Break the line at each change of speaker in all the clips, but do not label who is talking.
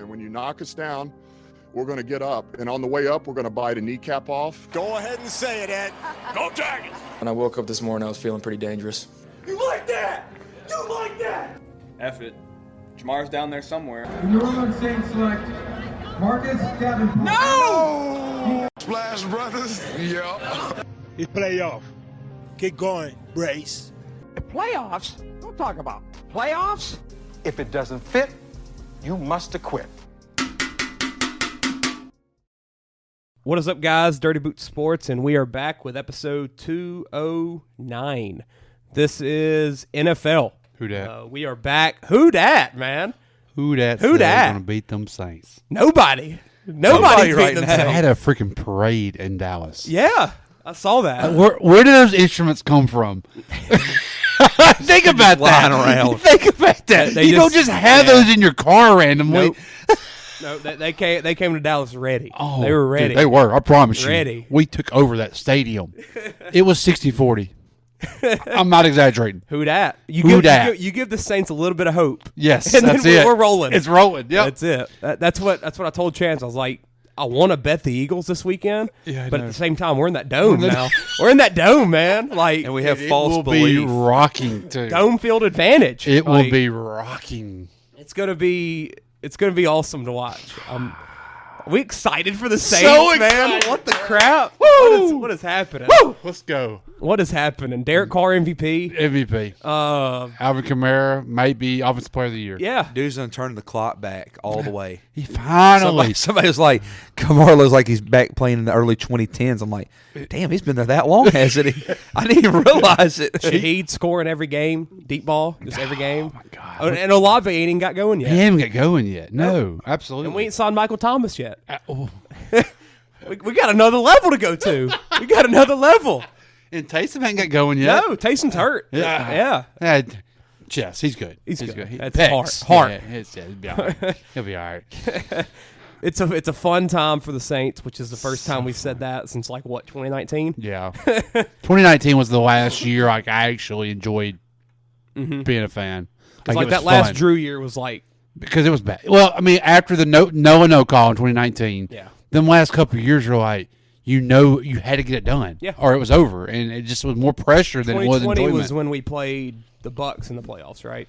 And when you knock us down, we're going to get up. And on the way up, we're going to bite a kneecap off.
Go ahead and say it, Ed. Go Tigers!
When I woke up this morning, I was feeling pretty dangerous.
You like that? You like that?
F it. Jamar's down there somewhere.
In the New Orleans Saints select Marcus Davenport.
No!
Splash Brothers. Yeah.
It's playoff. Keep going, Brace.
Playoffs? Don't talk about playoffs.
If it doesn't fit, you must acquit.
What is up, guys? Dirty Boot Sports, and we are back with episode 209. This is NFL.
Who dat?
We are back. Who dat, man?
Who dat?
Who dat?
Gonna beat them Saints?
Nobody right
They
now.
had a freaking parade in Dallas.
Yeah, I saw that.
Where do those instruments come from? Think about that.
Around.
Think about that.
They
You don't just have those in your car randomly.
Nope. No, they came to Dallas ready.
Oh,
they were ready.
Dude, they were. I promise you.
Ready.
We took over that stadium. It was 60-40. I'm not exaggerating.
Who dat?
Who dat?
You give the Saints a little bit of hope.
Yes,
and
that's
then
it.
we're rolling.
It's rolling. Yep.
That's it. That's what I told Chance. I was like, I want to bet the Eagles this weekend,
Yeah, I
but
know.
at the same time, we're in that dome now. We're in that dome, man. Like,
And we have
It
false
will
belief.
be rocking too.
dome field advantage.
It will
Like,
be rocking.
It's gonna be awesome to watch. We excited for the Saints,
So
man.
excited.
What the crap?
Woo!
What is happening?
Woo! Let's go.
What is happening? Derek Carr MVP.
MVP. Alvin Kamara might be Offensive Player of the Year.
Yeah.
Dude's gonna turn the clock back all the way.
He finally.
Somebody was like, Kamara looks like he's back playing in the early 2010s. I'm like, damn, he's been there that long, hasn't he? I didn't even realize it.
Shaheed scoring every game, deep ball, just every game.
Oh my God.
Oh, and Olave ain't even got going yet.
He haven't got going yet. No, absolutely.
And we ain't signed Michael Thomas yet.
Oh.
We got another level to go to. We got another level.
And Taysom ain't got going yet.
No, Taysom's hurt. Yeah.
Yes, he's good.
He's good.
He
That's
picks.
hard.
Yeah, he'll be all right. He'll be all right.
It's a fun time for the Saints, which is the first time we've said that since 2019.
Yeah. 2019 was the last year I actually enjoyed being a fan.
It's
it
like
was
that last
fun.
Drew year was like,
Because it was bad. Well, I mean, after the no call in 2019,
yeah.
them last couple of years were like, you had to get it done.
Yeah.
Or it was over. And it just was more pressure than it was
2020
enjoyment.
was when we played the Bucks in the playoffs, right?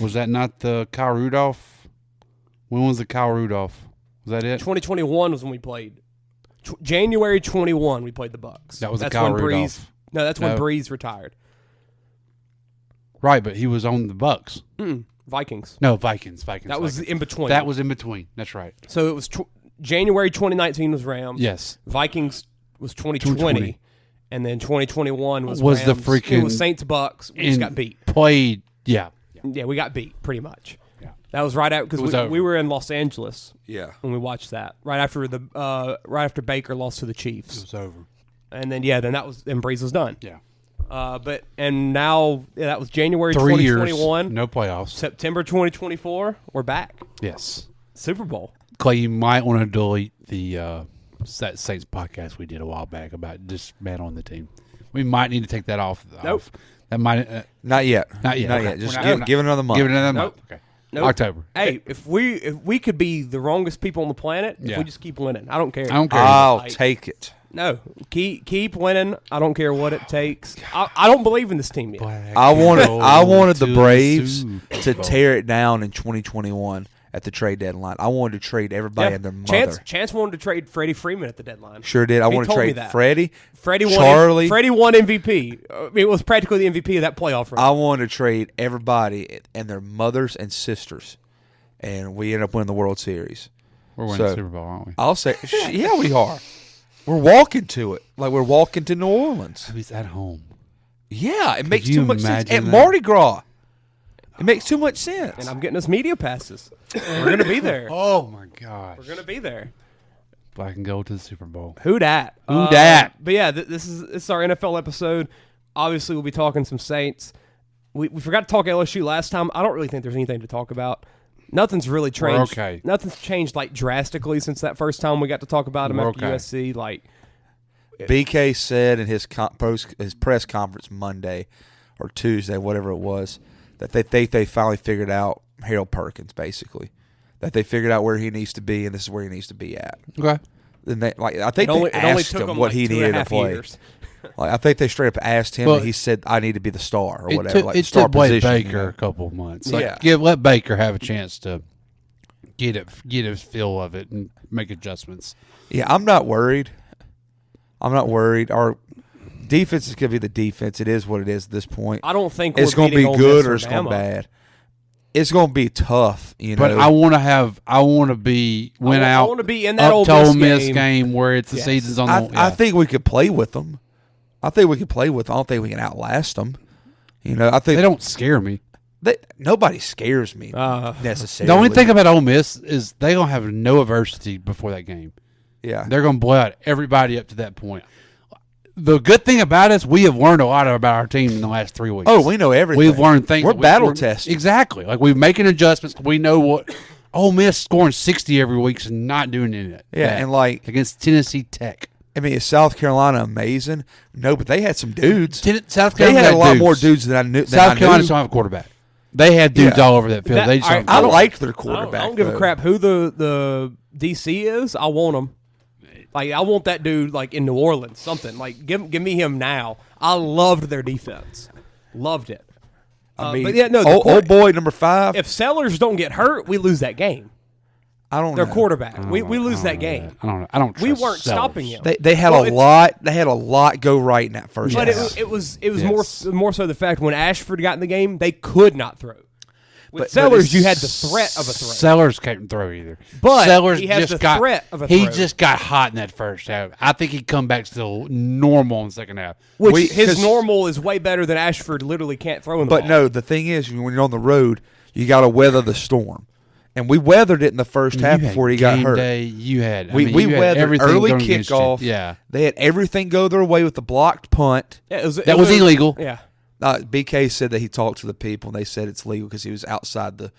Was that not the Kyle Rudolph? When was the Kyle Rudolph? Was that it?
2021 was when we played. January 21, we played the Bucks.
That was the
that's
Kyle
when
Rudolph.
That's when
No.
Breeze retired.
Right, but he was on the Bucks.
Vikings.
No, Vikings.
That was in between.
That was in between. That's right.
So it was January 2019 was Rams.
Yes.
Vikings was 2020.
2020.
And then 2021 was
Was the
Rams.
freaking-
It was Saints Bucks. We just got beat.
Played, yeah.
Yeah, we got beat pretty much.
Yeah.
That was right out
It was
because
over.
we were in Los Angeles
Yeah.
when we watched that. Right after Baker lost to the Chiefs.
It was over.
And then Breeze was done.
Yeah.
And now that was January
3 years.
2021.
No playoffs.
September 2024, we're back.
Yes.
Super Bowl.
Clay, you might want to delete the Saints podcast we did a while back about just man on the team. We might need to take that off.
Nope.
That might
Not yet.
not yet.
Not
Okay.
yet. Just
We're not-
give it another month.
give it another
Nope.
month. Okay.
Nope.
October.
Hey, if we could be the wrongest people on the planet, if
Yeah.
we just keep winning, I don't care.
I don't care.
I'll
Like-
take it.
No, keep winning. I don't care what it takes. I don't believe in this team yet.
I wanted the
to
Braves
Super
to
Bowl.
tear it down in 2021 at the trade deadline. I wanted to trade everybody and their mother.
Chance wanted to trade Freddie Freeman at the deadline.
Sure did. I
He
wanted to
told me
trade
that.
Freddie,
Freddie
Charlie.
won MVP. I mean, it was practically the MVP of that playoff run.
I wanted to trade everybody and their mothers and sisters, and we ended up winning the World Series.
We're winning
So,
the Super Bowl, aren't we?
I'll say, yeah, we are. We're walking to it like we're walking to New Orleans.
He's at home.
Yeah, it makes
you
too much sense.
imagine
At
that?
Mardi Gras, it makes too much sense.
and I'm getting us media passes. We're gonna be there.
Oh my gosh.
We're gonna be there.
Black and gold to the Super Bowl.
Who dat?
Who dat?
But yeah, this is our NFL episode. Obviously, we'll be talking some Saints. We forgot to talk LSU last time. I don't really think there's anything to talk about. Nothing's really changed.
We're okay.
Nothing's changed like drastically since that first time we got to talk about him
We're
after
okay.
USC. Like,
BK said in his his press conference Monday or Tuesday, whatever it was, that they think they finally figured out Harold Perkins, basically. that they figured out where he needs to be, and this is where he needs to be at.
Okay.
And I think they asked him what he needed to play. Like, I think they straight up asked him, and he said, "I need to be the star or whatever."
It took Baker a couple of months. Let Baker have a chance to get his feel of it and make adjustments.
Yeah, I'm not worried. Our defense is going to be the defense. It is what it is at this point.
I don't think
it's going to be good or it's going to be bad. It's going to be tough,
But I want to be
in that
Ole Miss game where it's the season's on.
I think we could play with them. I don't think we can outlast them. I think
they don't scare me.
Nobody scares me necessarily.
The only thing about Ole Miss is they're going to have no adversity before that game.
Yeah.
They're going to blow out everybody up to that point. The good thing about us, we have learned a lot about our team in the last 3 weeks.
Oh, we know everything.
We've learned things.
We're battle tested.
Exactly. Like, we're making adjustments. We know what Ole Miss scoring 60 every week and not doing any of that.
Yeah, and like
against Tennessee Tech.
I mean, is South Carolina amazing? No, but they had some dudes.
South Carolina
had a lot more dudes than I knew.
South Carolina don't have a quarterback. They had dudes all over that field.
I liked their quarterback.
I don't give a crap who the DC is. I want him. Like, I want that dude like in New Orleans, something. Like, give me him now. I loved their defense. Loved it.
I mean,
but yeah, no,
old boy number 5.
If Sellers don't get hurt, we lose that game.
I don't know.
Their quarterback. We lose that game.
I don't know. I don't trust
We weren't
Sellers.
stopping him.
They had a lot. They had a lot go right in that first
But
half.
it was more so the fact when Ashford got in the game, they could not throw. With Sellers, you had the threat of a throw.
Sellers couldn't throw either.
But
Sellers
he has
just
the threat of a
He
throw.
just got hot in that first half. I think he'd come back still normal in the second half.
Which his normal is way better than Ashford literally can't throw in the ball.
But no, the thing is, when you're on the road, you got to weather the storm. And we weathered it in the first half before he got hurt.
You had
we weathered
everything
early
going against you.
kickoff.
Yeah,
they had everything go their way with the blocked punt.
Yeah,
that was illegal.
Yeah,
BK said that he talked to the people and they said it's legal because he was outside the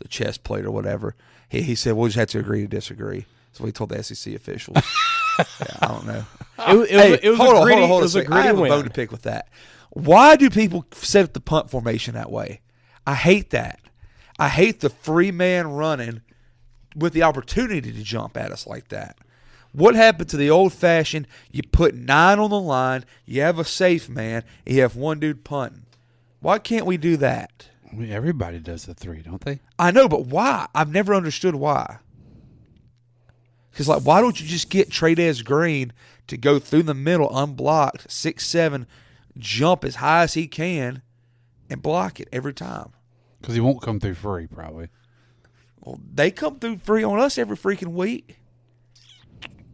chest plate or whatever. He said we'll just have to agree to disagree. So we told the SEC officials. I don't know.
It was a gritty
I have
win.
a bone to pick with that. Why do people set up the punt formation that way? I hate that. I hate the free man running with the opportunity to jump at us like that. What happened to the old-fashioned, you put 9 on the line, you have a safe man, and you have one dude punting? Why can't we do that?
I mean, everybody does the 3, don't they?
I know, but why? I've never understood why. Because, like, why don't you just get Trey'Dez Green to go through the middle unblocked, 6'7", jump as high as he can, and block it every time?
Because he won't come through free, probably.
Well, they come through free on us every freaking week.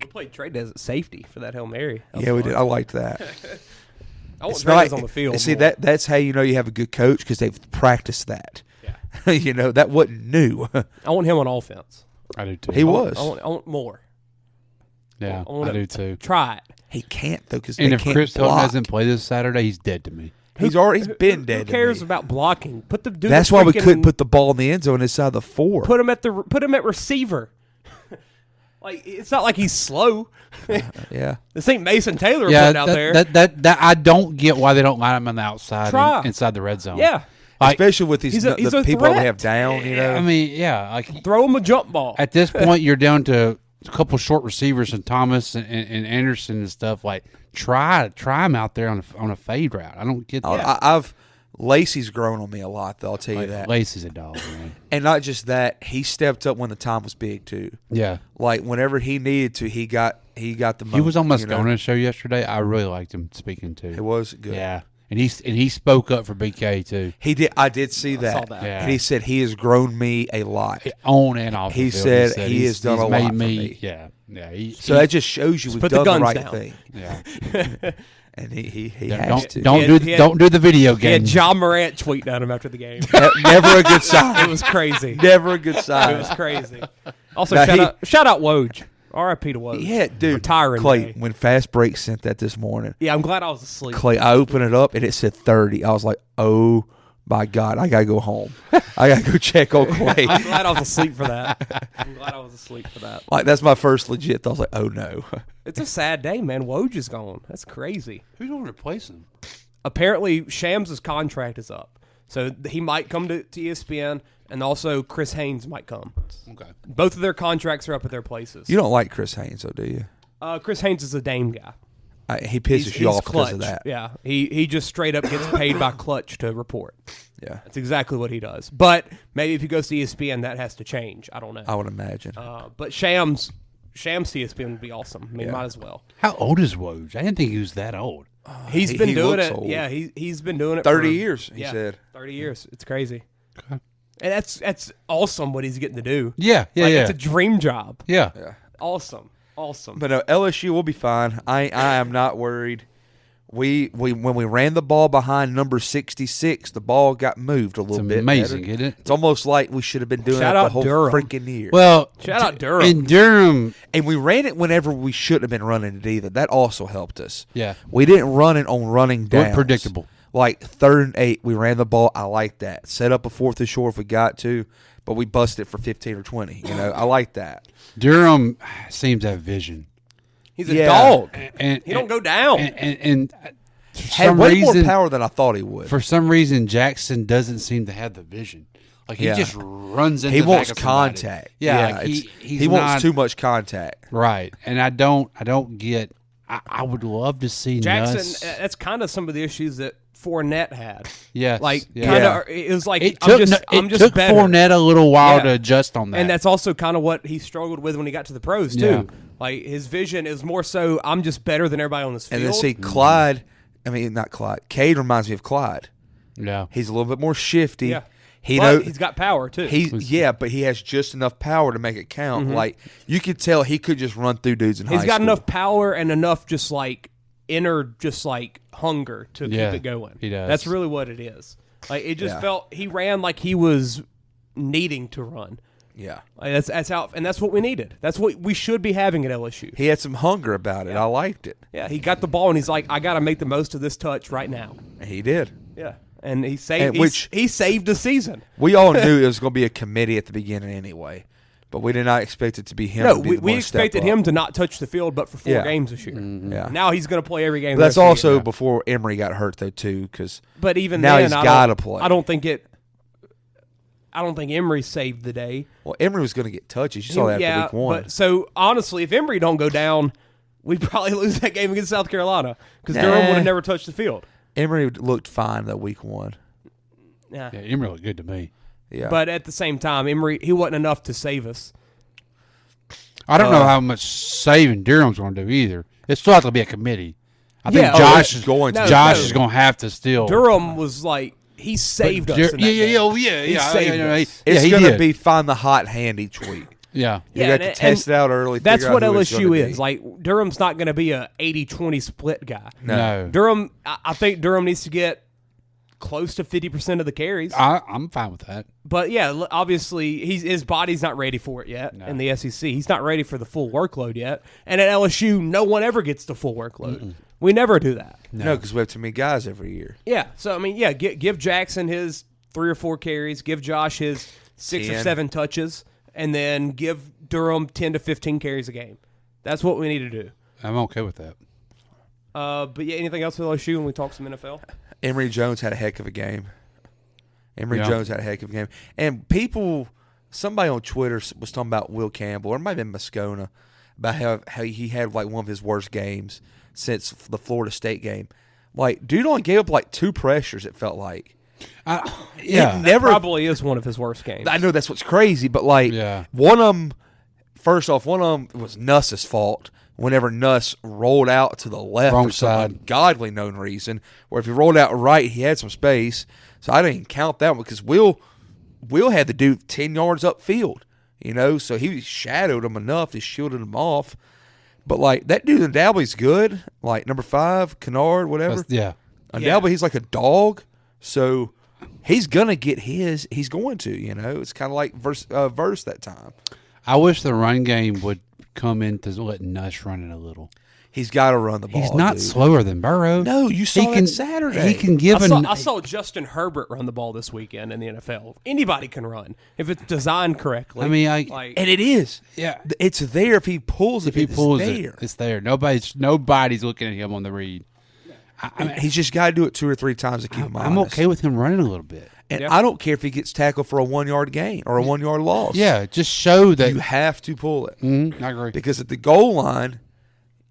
We played Trey'Dez at safety for that Hail Mary.
Yeah, we did. I liked that.
I want Trey'Dez on the field.
See, that's how you know you have a good coach because they've practiced that.
Yeah.
That wasn't new.
I want him on offense.
I do too.
He was.
I want more.
Yeah, I do too.
Try it.
He can't though because
if Chris Hilton
block.
doesn't play this Saturday, he's dead to me.
He's been dead.
Who cares
to me.
about blocking? Put the dude.
That's why we couldn't put the ball in the end zone inside the 4.
Put him at receiver. Like, it's not like he's slow.
Yeah,
this ain't Mason Taylor putting out there.
That I don't get why they don't line him on the outside inside the red zone.
Yeah,
like, especially with these the people
threat.
they have down.
I mean, like
throw him a jump ball.
At this point, you're down to a couple short receivers and Thomas and Anderson and stuff. Like try him out there on a fade route. I don't get that.
Lacey's grown on me a lot, though. I'll tell you that.
Lacey's a dog, man.
And not just that, he stepped up when the time was big too.
Yeah,
like whenever he needed to, he got the moment.
He was on Moscona show yesterday. I really liked him speaking too.
It was good.
Yeah, and he spoke up for BK too.
He did. I did see that.
Saw that.
Yeah.
And he said he has grown me a lot
on and off.
He
the field.
said he has done a lot for me.
Yeah.
So that just shows you we've done the right thing.
Yeah.
And he
don't
to.
Don't do the video game.
He had John Morant tweet at him after the game.
Never a good sign.
It was crazy.
Never a good sign.
It was crazy. Also, shout out Woj. R.I.P. to Woj.
Yeah, dude.
Retiring
Clay,
day.
when Fast Break sent that this morning.
Yeah, I'm glad I was asleep.
Clay, I opened it up and it said 30. I was like, oh my God, I gotta go home. I gotta go check on Clay.
I'm glad I was asleep for that.
Like, that's my first legit thought. I was like, oh no.
It's a sad day, man. Woj is gone. That's crazy.
Who's going to replace him?
Apparently, Shams' contract is up. So he might come to ESPN and also Chris Haynes might come.
Okay.
Both of their contracts are up at their places.
You don't like Chris Haynes, though, do you?
Chris Haynes is a Dame guy.
He pisses you off
clutch.
because of that.
Yeah, he just straight up gets paid by Clutch to report.
Yeah,
that's exactly what he does. But maybe if he goes to ESPN, that has to change. I don't know.
I would imagine.
But Shams ESPN would be awesome. I mean, might as well.
How old is Woj? I didn't think he was that old.
He's been doing it.
Old.
Yeah, he's been doing it
30
for,
years. He said
30 years. It's crazy.
Okay.
And that's awesome what he's getting to do.
Yeah, yeah, yeah.
It's a dream job.
Yeah.
Awesome.
But LSU will be fine. I am not worried. We when we ran the ball behind number 66, the ball got moved a little bit.
Amazing,
better.
isn't it?
It's almost like we should have been doing
Shout
it the
out
whole
Durham.
freaking year.
Well,
Shout out Durham.
In Durham,
and we ran it whenever we shouldn't have been running it either. That also helped us.
Yeah.
We didn't run it on running down.
Predictable.
Like 3rd and 8, we ran the ball. I like that. Set up a 4th and short if we got to, but we busted it for 15 or 20. You know, I like that.
Durham seems to have vision.
He's a dog.
And
he don't go down.
And for
Had
some
way
reason,
more power than I thought he would.
For some reason, Jackson doesn't seem to have the vision. Like he just runs into.
He
the
wants
back of somebody.
contact.
Yeah, like
he wants too much contact.
Right, and I don't get. I would love to see
Jackson.
Nuss.
That's kind of some of the issues that Fournette had.
Yes,
like
yeah.
kind of. It was like
It took
better.
Fournette a little while to adjust on that,
and that's also kind of what he struggled with when he got to the pros too.
Yeah.
Like his vision is more so I'm just better than everybody on this field.
And then see Clyde. I mean, not Clyde. Cade reminds me of Clyde.
Yeah,
he's a little bit more shifty.
Yeah,
he's
got power too.
But he has just enough power to make it count.
Mm-hmm.
Like you could tell he could just run through dudes in high school.
He's got enough power and enough just like inner just like hunger to keep it going.
He does.
That's really what it is. Like it just felt he ran like he was needing to run.
Yeah,
like that's how, and that's what we needed. That's what we should be having at LSU.
He had some hunger about it. I liked it.
Yeah, he got the ball and he's like, I got to make the most of this touch right now.
And he did.
Yeah, and he saved. He saved the season.
We all knew it was going to be a committee at the beginning anyway, but we did not expect it to be him.
No,
to be
we expected him to not touch the field, but for 4 games this year.
Mm-hmm. Yeah.
Now he's going to play every game.
But that's also before Emory got hurt though too, because
but even
now
then,
he's got to play.
I don't think Emory saved the day.
Well, Emory was going to get touches. You saw that after week 1.
But so honestly, if Emory don't go down, we'd probably lose that game against South Carolina because Durham would have never touched the field.
Emory looked fine that week 1.
Yeah,
Emory looked good to me.
Yeah,
but at the same time, Emory he wasn't enough to save us.
I don't know how much saving Durham's going to do either. It's still have to be a committee. I think
Josh is going to.
Josh is going to have to still.
Durham was like. He saved us. In that game.
It's going to be find the hot hand each week.
Yeah.
You got to test it out early.
That's what LSU is. Like, Durham's not going to be a 80-20 split guy.
No.
Durham, I think Durham needs to get close to 50% of the carries.
I'm fine with that.
But, yeah, obviously, his body's not ready for it yet in the SEC. He's not ready for the full workload yet. And at LSU, no one ever gets the full workload.
Mm-mm.
We never do that.
No, because we have too many guys every year.
Yeah. So, I mean, give Jackson his 3 or 4 carries. Give Josh his 6 or 7 touches. And then give Durham 10 to 15 carries a game. That's what we need to do.
I'm okay with that.
But, yeah, anything else with LSU when we talk some NFL?
Emory Jones had a heck of a game. Jones had a heck of a game. And somebody on Twitter was talking about Will Campbell, or it might have been Moscona, about how he had like one of his worst games since the Florida State game. Like, dude only gave up like 2 pressures, it felt like.
That probably is one of his worst games.
I know that's what's crazy, but like one of them was Nuss's fault. Whenever Nuss rolled out to the left
Wrong
for some
side.
ungodly known reason, or if he rolled out right, he had some space. So I didn't even count that one because Will had the dude 10 yards upfield, so he shadowed him enough to shielded him off. But like that dude in Dalby's good, like number 5, Kennard, whatever. Dalby, he's like a dog, so he's gonna get his. He's going to, It's kind of like verse that time.
I wish the run game would come in to let Nuss run it a little.
He's got to run the ball.
He's not
dude.
slower than Burrow.
No, you saw that Saturday.
He can give.
I saw Justin Herbert run the ball this weekend in the NFL. Anybody can run if it's designed correctly.
I mean,
and it is.
Yeah,
it's there if he pulls it.
If he pulls
it,
it's there. Nobody's looking at him on the read.
I mean, he's just got to do it 2 or 3 times to keep him honest.
I'm okay with him running a little bit.
And I don't care if he gets tackled for a 1-yard gain or a 1-yard loss.
Yeah, just show that
you have to pull it.
I agree.
Because at the goal line,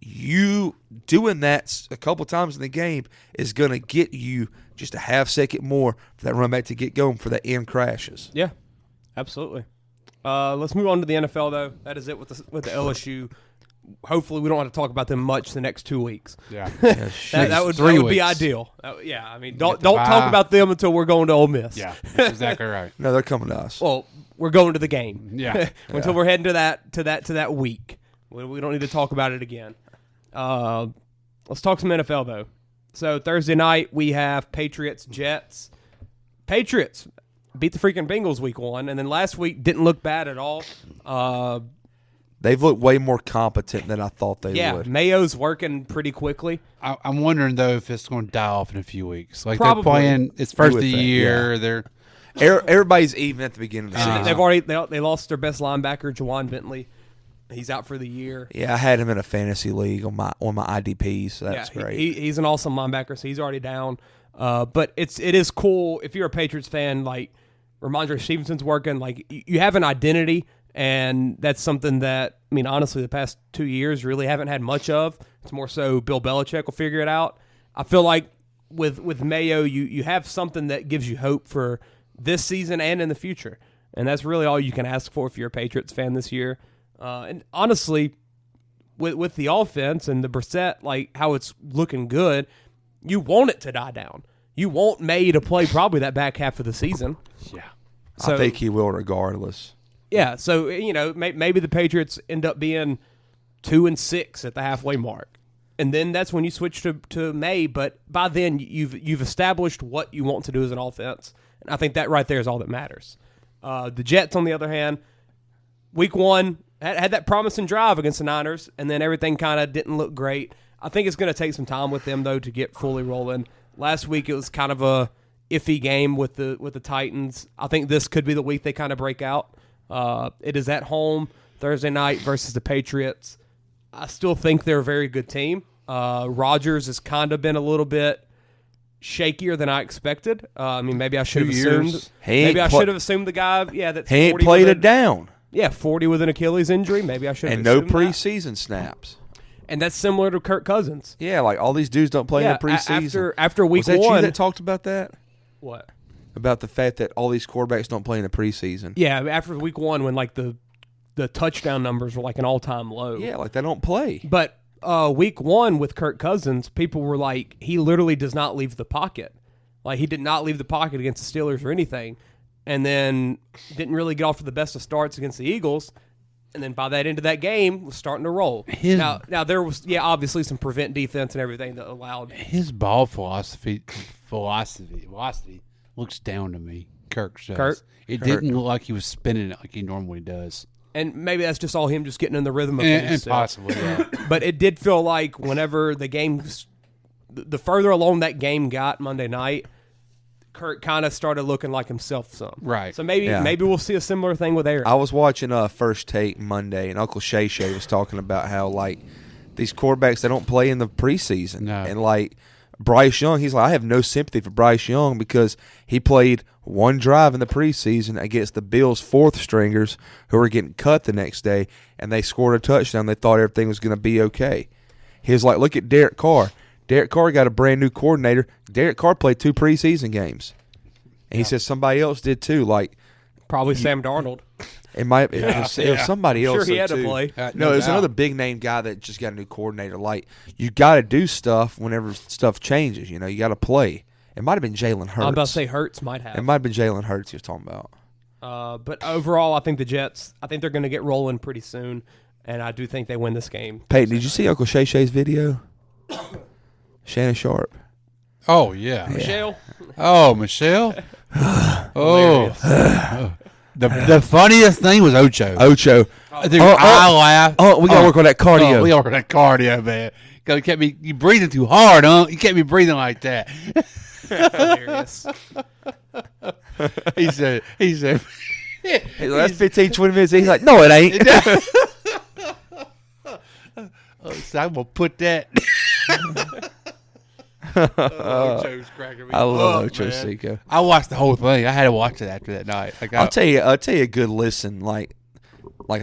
you doing that a couple times in the game is going to get you just a half second more for that run back to get going for that end crashes.
Yeah, absolutely. Let's move on to the NFL, though. That is it with the LSU. Hopefully, we don't have to talk about them much the next 2 weeks.
Yeah,
that would be ideal. I mean, don't talk about them until we're going to Ole Miss.
Yeah, that's exactly right.
No, they're coming to us.
Well, we're going to the game.
Yeah,
until we're heading to that week. We don't need to talk about it again. Let's talk some NFL though. So Thursday night we have Patriots Jets. Patriots beat the freaking Bengals week 1, and then last week didn't look bad at all.
They've looked way more competent than I thought they would.
Yeah, Mayo's working pretty quickly.
I'm wondering though if it's going to die off in a few weeks. Like
Probably.
they're playing, it's first of the year.
Yeah. Everybody's even at the beginning of the season.
They lost their best linebacker, Juwan Bentley. He's out for the year.
Yeah, I had him in a fantasy league on my IDPs, so that's great.
He's an awesome linebacker, so he's already down. But it is cool if you're a Patriots fan. Like Ramondre Stevenson's working. Like you have an identity, and that's something that honestly, the past 2 years really haven't had much of. It's more so Bill Belichick will figure it out. I feel like with Mayo, you have something that gives you hope for this season and in the future, and that's really all you can ask for if you're a Patriots fan this year. And honestly, with the offense and the Brissett, like how it's looking good, you want it to die down. You want May to play probably that back half of the season.
Yeah, so, I think he will regardless.
Yeah, so maybe the Patriots end up being 2-6 at the halfway mark, and then that's when you switch to May. But by then you've established what you want to do as an offense, and I think that right there is all that matters. The Jets, on the other hand, week 1. Had that promising drive against the Niners, and then everything kind of didn't look great. I think it's going to take some time with them, though, to get fully rolling. Last week it was kind of a iffy game with the Titans. I think this could be the week they kind of break out. It is at home Thursday night versus the Patriots. I still think they're a very good team. Rodgers has kind of been a little bit shakier than I expected. Maybe I should have assumed. Maybe I should have assumed the guy. Yeah, that
he ain't played it down.
Yeah, 40 with an Achilles injury. Maybe I should have.
And no preseason snaps.
And that's similar to Kirk Cousins.
Yeah, like all these dudes don't play in the preseason.
After week 1.
Was that you that talked about that?
What?
About the fact that all these quarterbacks don't play in the preseason.
Yeah, after week 1 when like the touchdown numbers were like an all-time low.
Yeah, like they don't play.
But week 1 with Kirk Cousins, people were like, he literally does not leave the pocket. Like he did not leave the pocket against the Steelers or anything. And then didn't really get off to the best of starts against the Eagles. And then by that end of that game, was starting to roll. Now there was, obviously some prevent defense and everything that allowed.
His ball velocity looks down to me. Kirk says. It didn't look like he was spinning it like he normally does.
And maybe that's just all him just getting in the rhythm of things.
Possibly, yeah.
But it did feel like whenever the further along that game got Monday night, Kurt kind of started looking like himself some.
Right.
So maybe we'll see a similar thing with Aaron.
I was watching First Take Monday, and Uncle Shay was talking about how, like, these quarterbacks, they don't play in the preseason.
No.
And, like, Bryce Young, he's like, I have no sympathy for Bryce Young because he played one drive in the preseason against the Bills' fourth stringers who were getting cut the next day, and they scored a touchdown. They thought everything was going to be okay. He was like, look at Derek Carr. Derek Carr got a brand-new coordinator. Derek Carr played 2 preseason games. And he said somebody else did too. Like
probably Sam Darnold.
It was somebody else.
Sure, he had
too.
to play.
No, it was another big-name guy that just got a new coordinator. Like, you got to do stuff whenever stuff changes. You got to play. It might have been Jalen Hurts.
I'm about to say Hurts might have.
It might have been Jalen Hurts he was talking about.
But overall, I think the Jets, they're going to get rolling pretty soon, and I do think they win this game.
Peyton, did you see Uncle Shay's video? Shannon Sharp.
Oh, yeah.
Michelle?
Oh, Michelle? Oh. The funniest thing was Ocho.
Dude,
I laughed.
Oh, we got to work on that cardio.
We got to work on that cardio, man. You breathing too hard, huh? You can't be breathing like that.
Hilarious.
He said,
Hey, that's 15, 20 minutes. He's like, no, it ain't.
So I'm going to put that. Ocho's cracking me
I love
up,
Ocho
man.
Cinco.
I watched the whole thing. I had to watch it after that night. Like
I'll tell you a good listen.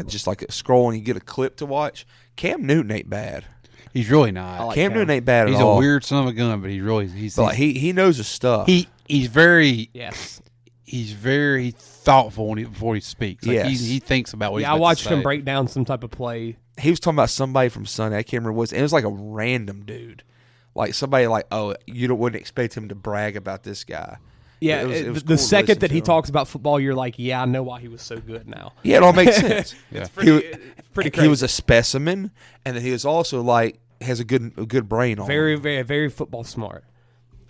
Just like a scroll and you get a clip to watch. Cam Newton ain't bad.
He's really not.
Cam Newton ain't bad at
He's
all.
a weird son of a gun, but he's
But he knows his stuff.
He's very
Yes.
He's very thoughtful before he speaks. Like
Yes.
he thinks about what he's
Yeah,
about
I watched
to say.
him break down some type of play.
He was talking about somebody from Sunday. I can't remember what it was like a random dude. Like somebody like, oh, wouldn't expect him to brag about this guy.
Yeah,
It was
the
cool to
second
listen
that
to
he
him.
talks about football, you're like, yeah, I know why he was so good now.
Yeah, it all makes sense.
It's
He
pretty crazy.
He was a specimen, and then he was also like has a good brain on
very,
him.
very, very football smart.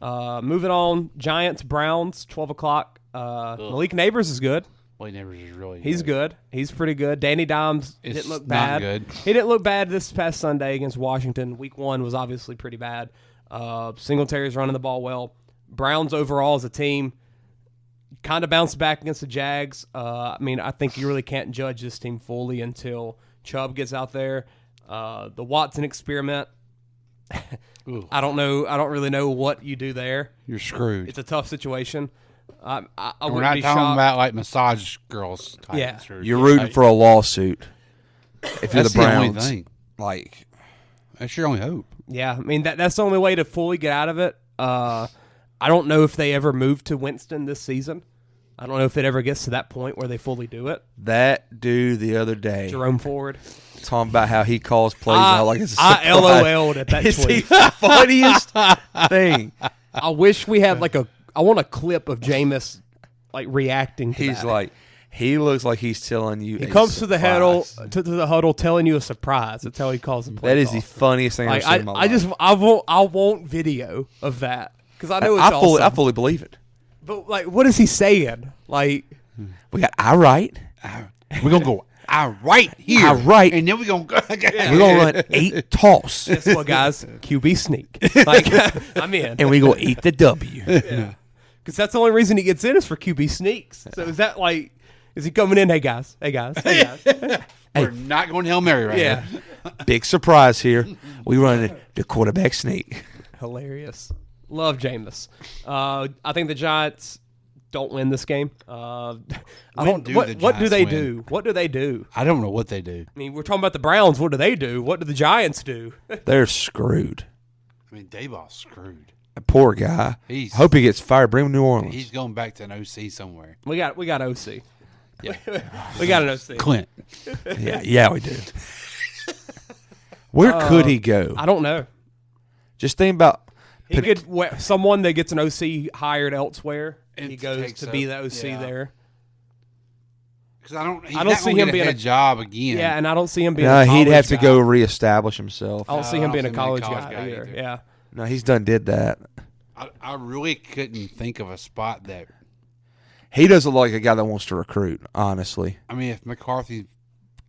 Moving on, Giants, Browns, 12 o'clock. Malik Neighbors is good.
Malik Neighbors is really
He's good. He's pretty good. Danny Dimes
It's
didn't look
not
bad.
good.
He didn't look bad this past Sunday against Washington. Week 1 was obviously pretty bad. Singletary's running the ball well. Browns overall as a team kind of bounced back against the Jags. I think you really can't judge this team fully until Chubb gets out there. The Watson experiment, I don't know. I don't really know what you do there.
You're screwed.
It's a tough situation. I
We're
wouldn't
not
be
talking
shocked.
about like massage girls. Type
Yeah.
screwed.
You're rooting for a lawsuit. If you're
That's
the Browns,
only thing.
like
That's your only hope.
Yeah, that's the only way to fully get out of it. I don't know if they ever move to Winston this season. I don't know if it ever gets to that point where they fully do it.
that dude the other day
Jerome Ford.
talking about how he calls plays out like it's a
I
surprise.
LOL'd at that
It's
tweet.
the funniest thing.
I wish we had I want a clip of Jameis reacting to
He's
that.
like, he looks like he's telling you.
He
a
comes to the huddle,
surprise.
to the huddle, telling you a surprise. That's how he calls the play.
That is
call.
the funniest thing I've seen in my life.
I want video of that because I know it's awesome.
I fully believe it.
But what is he saying?
We got all right.
We're gonna go right here,
right,
and then we're gonna go.
we're gonna run 8 toss,
Guess what, guys? QB sneak. I'm in.
and we gonna eat the W.
Because that's the only reason he gets in is for QB sneaks. So is that is he coming in? Hey guys.
We're not going Hail Mary right
Yeah.
here.
Big surprise here. We run the quarterback sneak.
Hilarious. Love Jameis. I think the Giants don't win this game.
When
What
do
do
the
they
Giants
do? What do they do?
I don't know what they do.
I mean, we're talking about the Browns. What do they do? What do the Giants do?
They're screwed.
I mean, Dayball's screwed.
Poor guy.
He's-
Hope he gets fired. Bring him to New Orleans.
He's going back to an OC somewhere.
We got OC.
Yeah.
We got an OC.
Clint.
yeah, we do. Where could he go?
I don't know.
Just think about.
He could someone that gets an OC hired elsewhere.
And
He goes
takes
to
up-
be the OC
yeah.
there.
Because I don't
I don't see him being
a
a
job again.
Yeah, and I don't see him being.
No,
a
he'd
college
have to
guy.
go reestablish himself.
I don't see
I
him
don't
being
see
a
him being a
college
college
guy
guy
either.
either.
Yeah.
No, he's done did that.
I really couldn't think of a spot that.
He doesn't look like a guy that wants to recruit. Honestly,
I mean, if McCarthy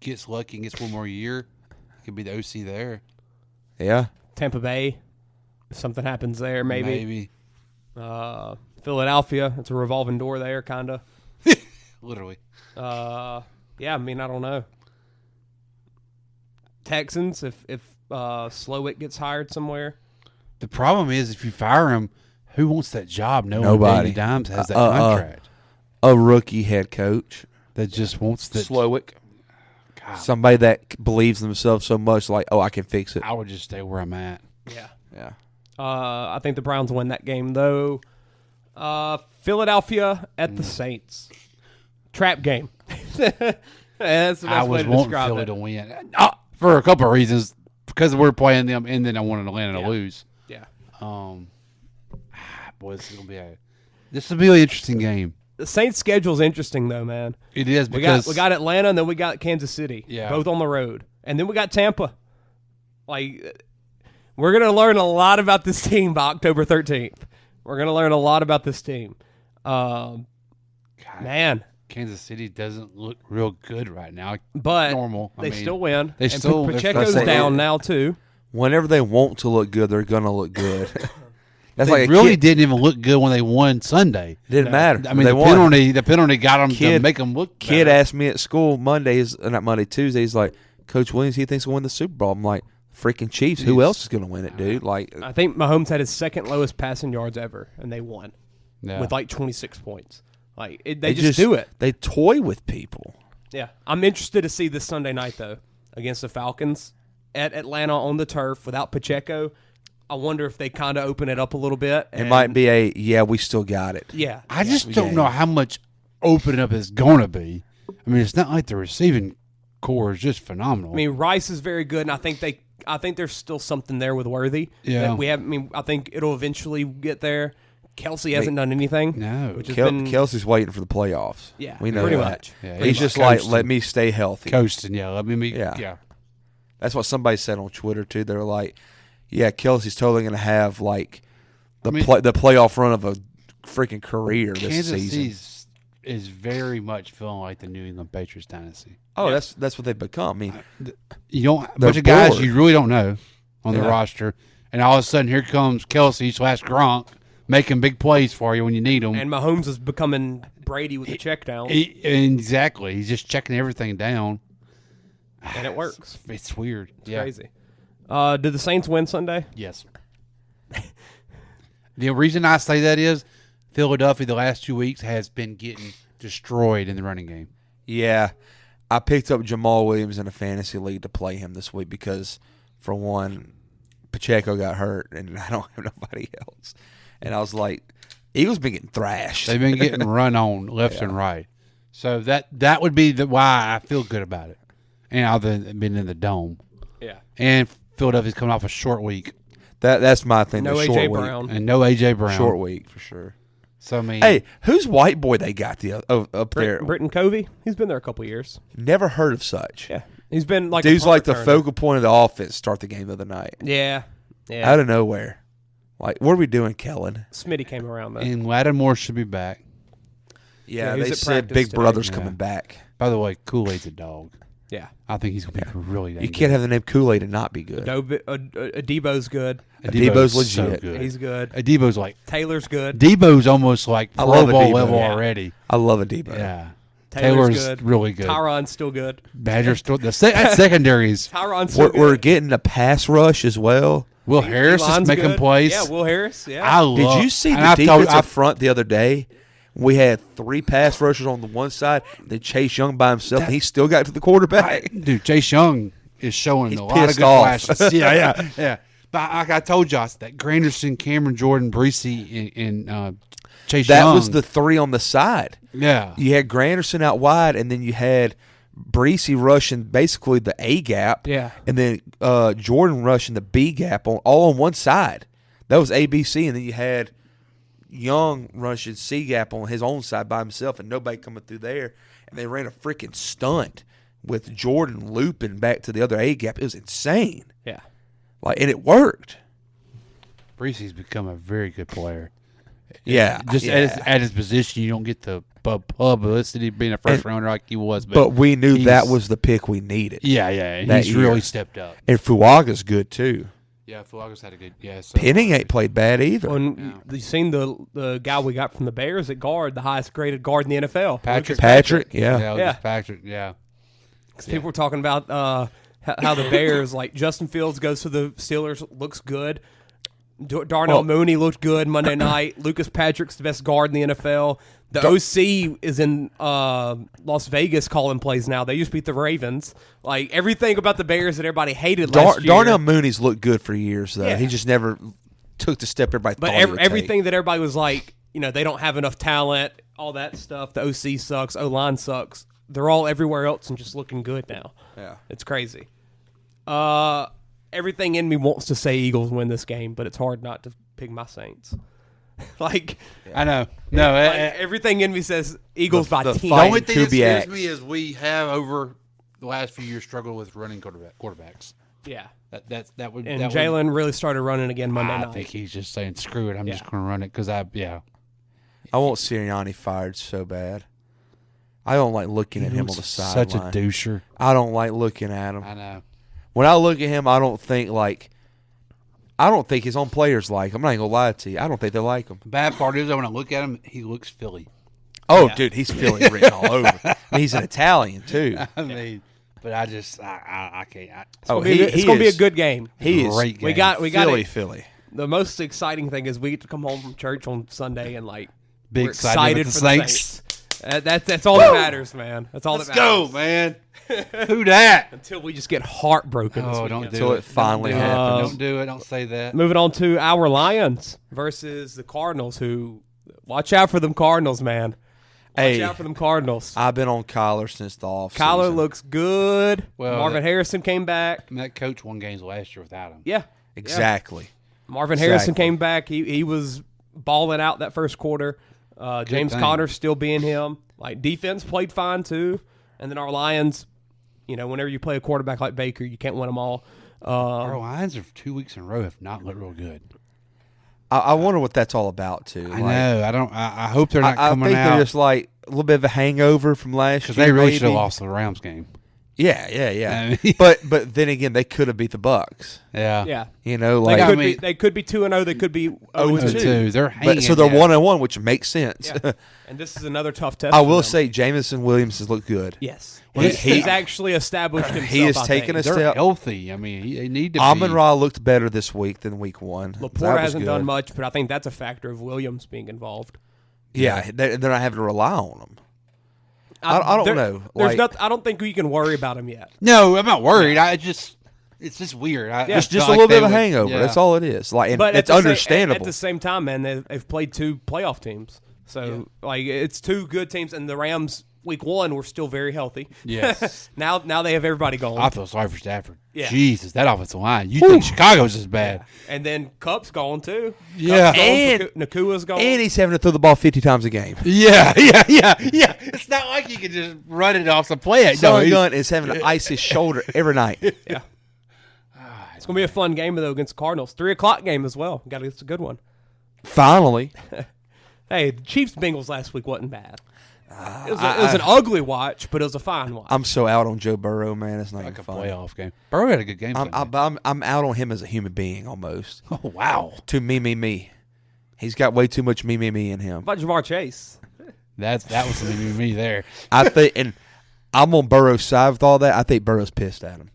gets lucky and gets one more year, he could be the OC there.
yeah.
Tampa Bay. If something happens there, maybe. Philadelphia. It's a revolving door there, kind of.
Literally.
Yeah, I mean, I don't know. Texans, if Slowick gets hired somewhere.
The problem is, if you fire him, who wants that job?
Nobody.
Danny Dimes has that contract.
A rookie head coach
That just wants that.
Slowick.
God,
Somebody that believes themselves so much, like, oh, I can fix it.
I would just stay where I'm at.
Yeah.
Yeah.
I think the Browns win that game, though. Philadelphia at the Saints. Trap game. That's the best
I was
way to
wanting
describe
Philly
it.
to win for a couple of reasons. Because we're playing them, and then I wanted Atlanta to lose.
Yeah.
Boy, this will be an interesting game.
The Saints' schedule is interesting, though, man.
It is
We
because
got Atlanta, and then we got Kansas City.
Yeah.
Both on the road. And then we got Tampa. We're going to learn a lot about this team by October 13th. We're going to learn a lot about this team. Man.
Kansas City doesn't look real good right now.
But
normal.
they still win.
They
and
still
Pacheco's
they're-
down now, too.
Whenever they want to look good, they're gonna look good. That's
They
like a
really
kid.
didn't even look good when they won Sunday.
Didn't matter.
I mean,
they
the
won.
penalty got them to
Kid-
make them look
Kid
better.
asked me at school Tuesday. He's like, Coach Williams, he thinks we'll win the Super Bowl. I'm like, freaking Chiefs. Who else is going to win it, dude? Like,
I think Mahomes had his second lowest passing yards ever, and they won with like 26 points. Like they just do it.
They toy with people.
Yeah, I'm interested to see this Sunday night though against the Falcons at Atlanta on the turf without Pacheco. I wonder if they kind of open it up a little bit.
It might be we still got it.
Yeah,
I just don't know how much opening up it's going to be. I mean, it's not like the receiving core is just phenomenal.
I mean, Rice is very good, and I think there's still something there with Worthy.
Yeah,
I think it'll eventually get there. Kelsey hasn't done anything.
No,
which
Kelsey's waiting for the playoffs.
Yeah,
we know
pretty
that.
much.
Yeah,
he's just
coasting.
like, let me stay healthy.
Coasting, yeah. Let me, yeah.
That's what somebody said on Twitter too. They were like, "Yeah, Kelsey's totally going to have like the playoff run of a freaking career this season."
Kansas is very much feeling like the New England Patriots dynasty.
Oh, yeah. That's what they've become. I mean,
you don't a bunch of guys you really don't know on the roster, and all of a sudden here comes Kelsey / Gronk making big plays for you when you need them.
And Mahomes is becoming Brady with the check down.
Exactly, he's just checking everything down,
and it works.
It's weird.
It's crazy. Did the Saints win Sunday?
Yes. The reason I say that is Philadelphia the last 2 weeks has been getting destroyed in the running game.
Yeah, I picked up Jamal Williams in a fantasy league to play him this week because, for one, Pacheco got hurt and I don't have nobody else. And I was like, Eagles been getting thrashed.
They've been getting run on left and right. So that would be why I feel good about it. And I've been in the dome.
Yeah.
And Philadelphia's coming off a short week.
That's my thing.
No A.J. Brown.
And no A.J. Brown.
Short week for sure.
So, I mean.
Hey, who's white boy they got up there?
Britton Covey. He's been there a couple years.
Never heard of such.
Yeah. He's been like
dude's like the focal point of the offense start the game the other night.
Yeah. Yeah.
Out of nowhere. Like, what are we doing, Kellen?
Smitty came around, though.
And Lattimore should be back.
Yeah, they said Big Brother's coming back.
By the way, Kool-Aid's a dog.
Yeah.
I think he's going to be really good.
You can't have the name Kool-Aid and not be good.
Adebo's good.
Adebo's legit.
So good.
He's good.
Adebo's like...
Taylor's good.
Adebo's almost like Pro Bowl level already.
I love Adebo.
Yeah.
Taylor's
good. Really good.
Tyron's still good.
Badger's still... That secondaries.
Tyron's still good.
We're getting a pass rush as well.
Will Harris is making plays.
Yeah, Will Harris. Yeah.
Did you see the defensive front the other day? We had 3 pass rushers on the one side, then Chase Young by himself, and he still got to the quarterback.
Dude, Chase Young is showing a lot of good flashes. Yeah. But like I told y'all, that Granderson, Cameron Jordan, Breesy, and Chase Young.
That was the 3 on the side.
Yeah.
You had Granderson out wide, and then you had Breesy rushing basically the A gap.
Yeah.
And then Jordan rushing the B gap all on one side. That was ABC, and then you had Young rushing C gap on his own side by himself and nobody coming through there. And they ran a freaking stunt with Jordan looping back to the other A gap. It was insane.
Yeah.
And it worked.
Breesy's become a very good player.
Yeah.
Just at his position, you don't get the publicity being a first rounder like he was.
But we knew that was the pick we needed.
Yeah. And he's really stepped up.
And Fuaga's good too.
Yeah, Fuaga's had a good. Yeah, so
Penning ain't played bad either.
You seen the guy we got from the Bears at guard, the highest graded guard in the NFL,
Patrick. Yeah.
Patrick. Yeah.
Because people were talking about how the Bears, like Justin Fields goes to the Steelers, looks good. Darnell Mooney looked good Monday night. Lucas Patrick's the best guard in the NFL. The OC is in Las Vegas calling plays now. They just beat the Ravens. Like, everything about the Bears that everybody hated last year.
Darnell Mooney's looked good for years, though. Yeah. He just never took the step everybody thought he would
everything
take.
That everybody was like, they don't have enough talent, all that stuff. The OC sucks. O-line sucks. They're all everywhere else and just looking good now.
Yeah.
It's crazy. Everything in me wants to say Eagles win this game, but it's hard not to pick my Saints.
I know. No,
everything in me says Eagles by 10.
The only thing that scares me is we have over the last few years struggled with running quarterbacks.
Yeah,
that would.
And Jalen really started running again Monday night.
I think he's just saying, "Screw it, I'm just going to run it," because I
want Sirianni fired so bad. I don't like looking at him on the sideline.
Such a doucher.
I don't like looking at him.
I know.
When I look at him, I don't think his own players like him. I'm not going to lie to you. I don't think they like him.
The bad part is that when I look at him, he looks Philly.
Oh, dude, he's Philly written all over. I mean, he's an Italian, too.
I mean, But I just I can't.
It's gonna be a good game.
He is.
Great game.
We got
Philly.
The most exciting thing is we get to come home from church on Sunday and
Big
we're excited
with
for
the
the
Saints.
Saints. That's all that matters, man. That's all
Let's
that matters.
go, man. Who dat?
Until we just get heartbroken. this
Oh,
weekend.
don't do
Until it finally
Don't do it.
happens.
Don't do it. Don't say that.
Moving on to our Lions versus the Cardinals, who watch out for them Cardinals, man. Watch out for them Cardinals.
I've been on Kyler since the offseason.
Kyler looks good.
Well,
Marvin Harrison came back.
That coach won games last year without him.
Yeah.
Exactly.
Marvin Harrison came back. He was balling out that first quarter. James Conner still being him. Defense played fine too. And then our Lions, whenever you play a quarterback like Baker, you can't win them all.
Our Lions of 2 weeks in a row have not looked real good.
I wonder what that's all about too.
I know. I don't. I hope they're not coming
I think
out.
they're just a little bit of a hangover from last year.
Because they really
maybe.
should have lost the Rams game.
Yeah.
I mean-
but then again, they could have beat the Bucks.
Yeah.
Yeah.
They
could be 2-0. They could be
0-2.
They're hanging.
So they're 1-1, which makes sense.
Yeah. And this is another tough test.
I will say, Jamison Williams has looked good.
Yes. He's actually established himself.
He has taken a
They're
step.
healthy. I mean, they need to.
Amon-Ra looked better this week than week 1.
Laporte hasn't done much, but I think that's a factor of Williams being involved.
Yeah, they're not having to rely on him. I don't know.
I don't think we can worry about him yet.
No, I'm not worried. It's just weird.
It's just a little bit of a hangover. That's all it is.
But
it's understandable.
At the same time, man, they've played 2 playoff teams. So, it's 2 good teams, and the Rams, week 1, were still very healthy.
Yes.
now they have everybody gone.
I feel sorry for Stafford.
Yeah.
Jesus, that offensive line. You think Chicago's as bad.
Yeah. And then Cup's gone, too.
Yeah.
And
Nakua's gone.
And he's having to throw the ball 50 times a game.
Yeah. It's not like you can just run it off the play.
Son Gunn is having to ice his shoulder every night.
Yeah. It's going to be a fun game, though, against the Cardinals. 3 o'clock game as well. It's a good one.
Finally.
Hey, the Chiefs-Bengals last week wasn't bad. It was an ugly watch, but it was a fine watch.
I'm so out on Joe Burrow, man. It's not
Like a
even fun.
playoff game. Burrow had a good game.
I'm out on him as a human being almost.
Oh, wow.
To me. He's got way too much me in him.
How about Jamar Chase?
That was something me there.
I think, and I'm on Burrow's side with all that. I think Burrow's pissed at him.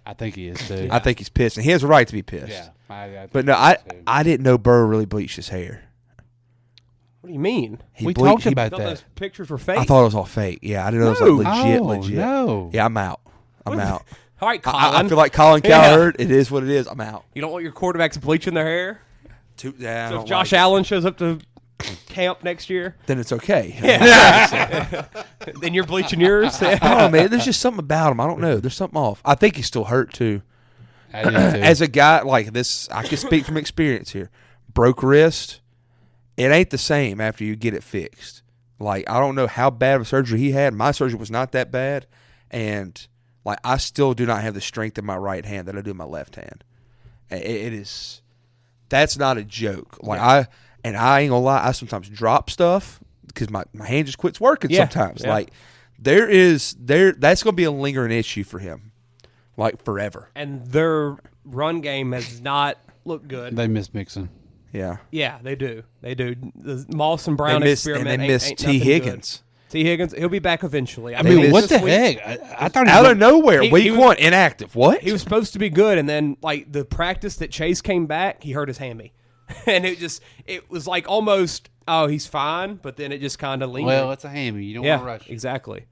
I think he is too.
I think he's pissed, and he has a right to be pissed.
Yeah.
But no, I didn't know Burrow really bleached his hair.
What do you mean?
We talked about
thought
that.
those pictures were fake.
I thought it was all fake. Yeah, I didn't know it was like legit.
No.
Yeah, I'm out. I'm out.
All right, Colin.
I feel like Colin Cowherd. It is what it is. I'm out.
You don't want your quarterbacks bleaching their hair?
So
if Josh Allen shows up to camp next year,
then it's okay.
then you're bleaching yours?
Oh, man, there's just something about him. I don't know. There's something off. I think he's still hurt, too.
I do, too.
As a guy like this, I can speak from experience here. Broke wrist, it ain't the same after you get it fixed. I don't know how bad of a surgery he had. My surgery was not that bad. And, I still do not have the strength in my right hand that I do in my left hand. It is – that's not a joke. I ain't going to lie, I sometimes drop stuff because my hand just quits working sometimes.
Yeah.
That's going to be a lingering issue for him, forever.
And their run game has not looked good.
They miss Mixon.
Yeah.
Yeah, they do. They do. The Moss and Brown experiment
and they miss
ain't
T.
nothing
Higgins.
good. T. Higgins, he'll be back eventually.
I mean, what the
week,
heck? I thought he
out
was
of nowhere,
he
week
was-
1, inactive. What?
He was supposed to be good, and then the practice that Chase came back, he hurt his hammy, and it was almost he's fine, but then it just kind of lingered.
Well, it's a hammy. You don't want to rush.
Exactly.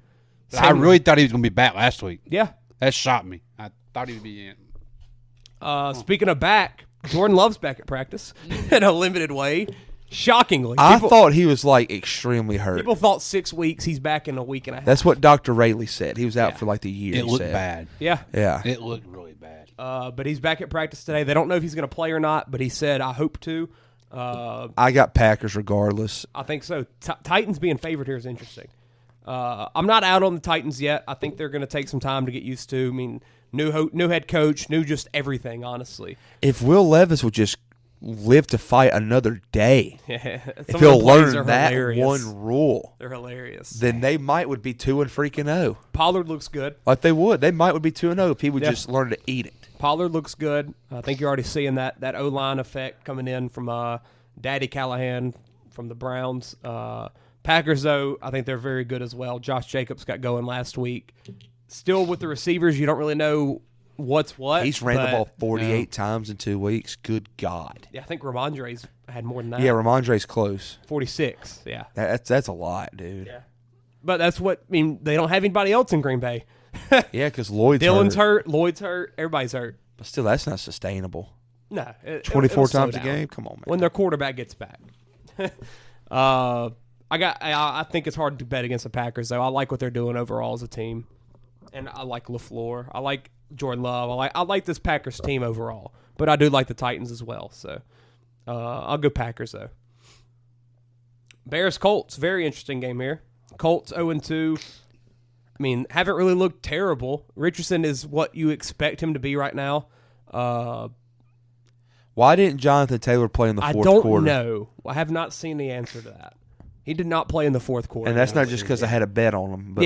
But I really thought he was going to be back last week.
Yeah.
That shocked me. I thought he would be in.
Speaking of back, Jordan Love's back at practice in a limited way. Shockingly,
I thought he was extremely hurt.
people thought 6 weeks. He's back in a week and a half.
That's what Dr. Rayleigh said. He was out for the year.
It
he
looked
said.
bad.
Yeah.
Yeah.
It looked really bad.
But he's back at practice today. They don't know if he's going to play or not, but he said, I hope to.
I got Packers regardless.
I think so. Titans being favored here is interesting. I'm not out on the Titans yet. I think they're going to take some time to get used to. I mean, new head coach, new just everything, honestly.
If Will Levis would just live to fight another day,
If
he'll learn that one rule,
they're hilarious.
then they would be 2-0.
Pollard looks good.
Like they would. They would be 2-0 if he would just learn to eat it.
Pollard looks good. I think you're already seeing that O-line effect coming in from Daddy Callahan from the Browns. Packers, though, I think they're very good as well. Josh Jacobs got going last week. Still with the receivers, you don't really know what's what.
He's ran the ball 48 times in 2 weeks. Good God.
Yeah, I think Ramondre's had more than that.
Yeah, Ramondre's close.
46, yeah.
That's a lot, dude.
Yeah. But that's what – I mean, they don't have anybody else in Green Bay.
Yeah, because Dylan's
hurt. Lloyd's hurt. Everybody's hurt.
But still, that's not sustainable.
No.
24 times a game? Come on, man.
When their quarterback gets back. I think it's hard to bet against the Packers, though. I like what they're doing overall as a team. And I like LaFleur. I like Jordan Love. I like this Packers team overall. But I do like the Titans as well. So I'll go Packers, though. Bears-Colts. Very interesting game here. Colts 0-2. I mean, haven't really looked terrible. Richardson is what you expect him to be right now.
Why didn't Jonathan Taylor play in the fourth quarter?
I don't know. I have not seen the answer to that. He did not play in the fourth quarter.
And that's not just because I had a bet on him, but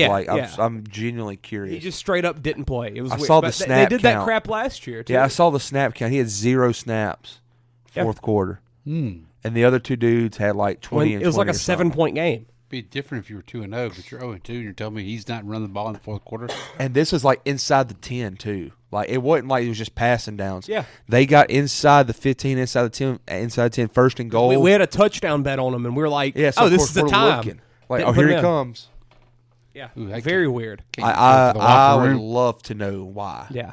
I'm genuinely curious.
He just straight up didn't play. It was weird.
Saw the snap
They did
count.
that crap last year, too.
Yeah, I saw the snap count. He had 0 snaps fourth quarter. And the other two dudes had like 20 and 20.
It was like a 7-point game.
Be different if you were 2-0, but you're 0-2 and you're telling me he's not running the ball in the fourth quarter.
And this was like inside the 10 too. Like it wasn't like it was just passing downs.
Yeah,
they got inside the 15, inside the 10, first and goal.
We had a touchdown bet on them, and we were like,
yeah, so
this is the time.
Looking. Like, here he comes.
Yeah, very weird.
I would love to know why.
Yeah,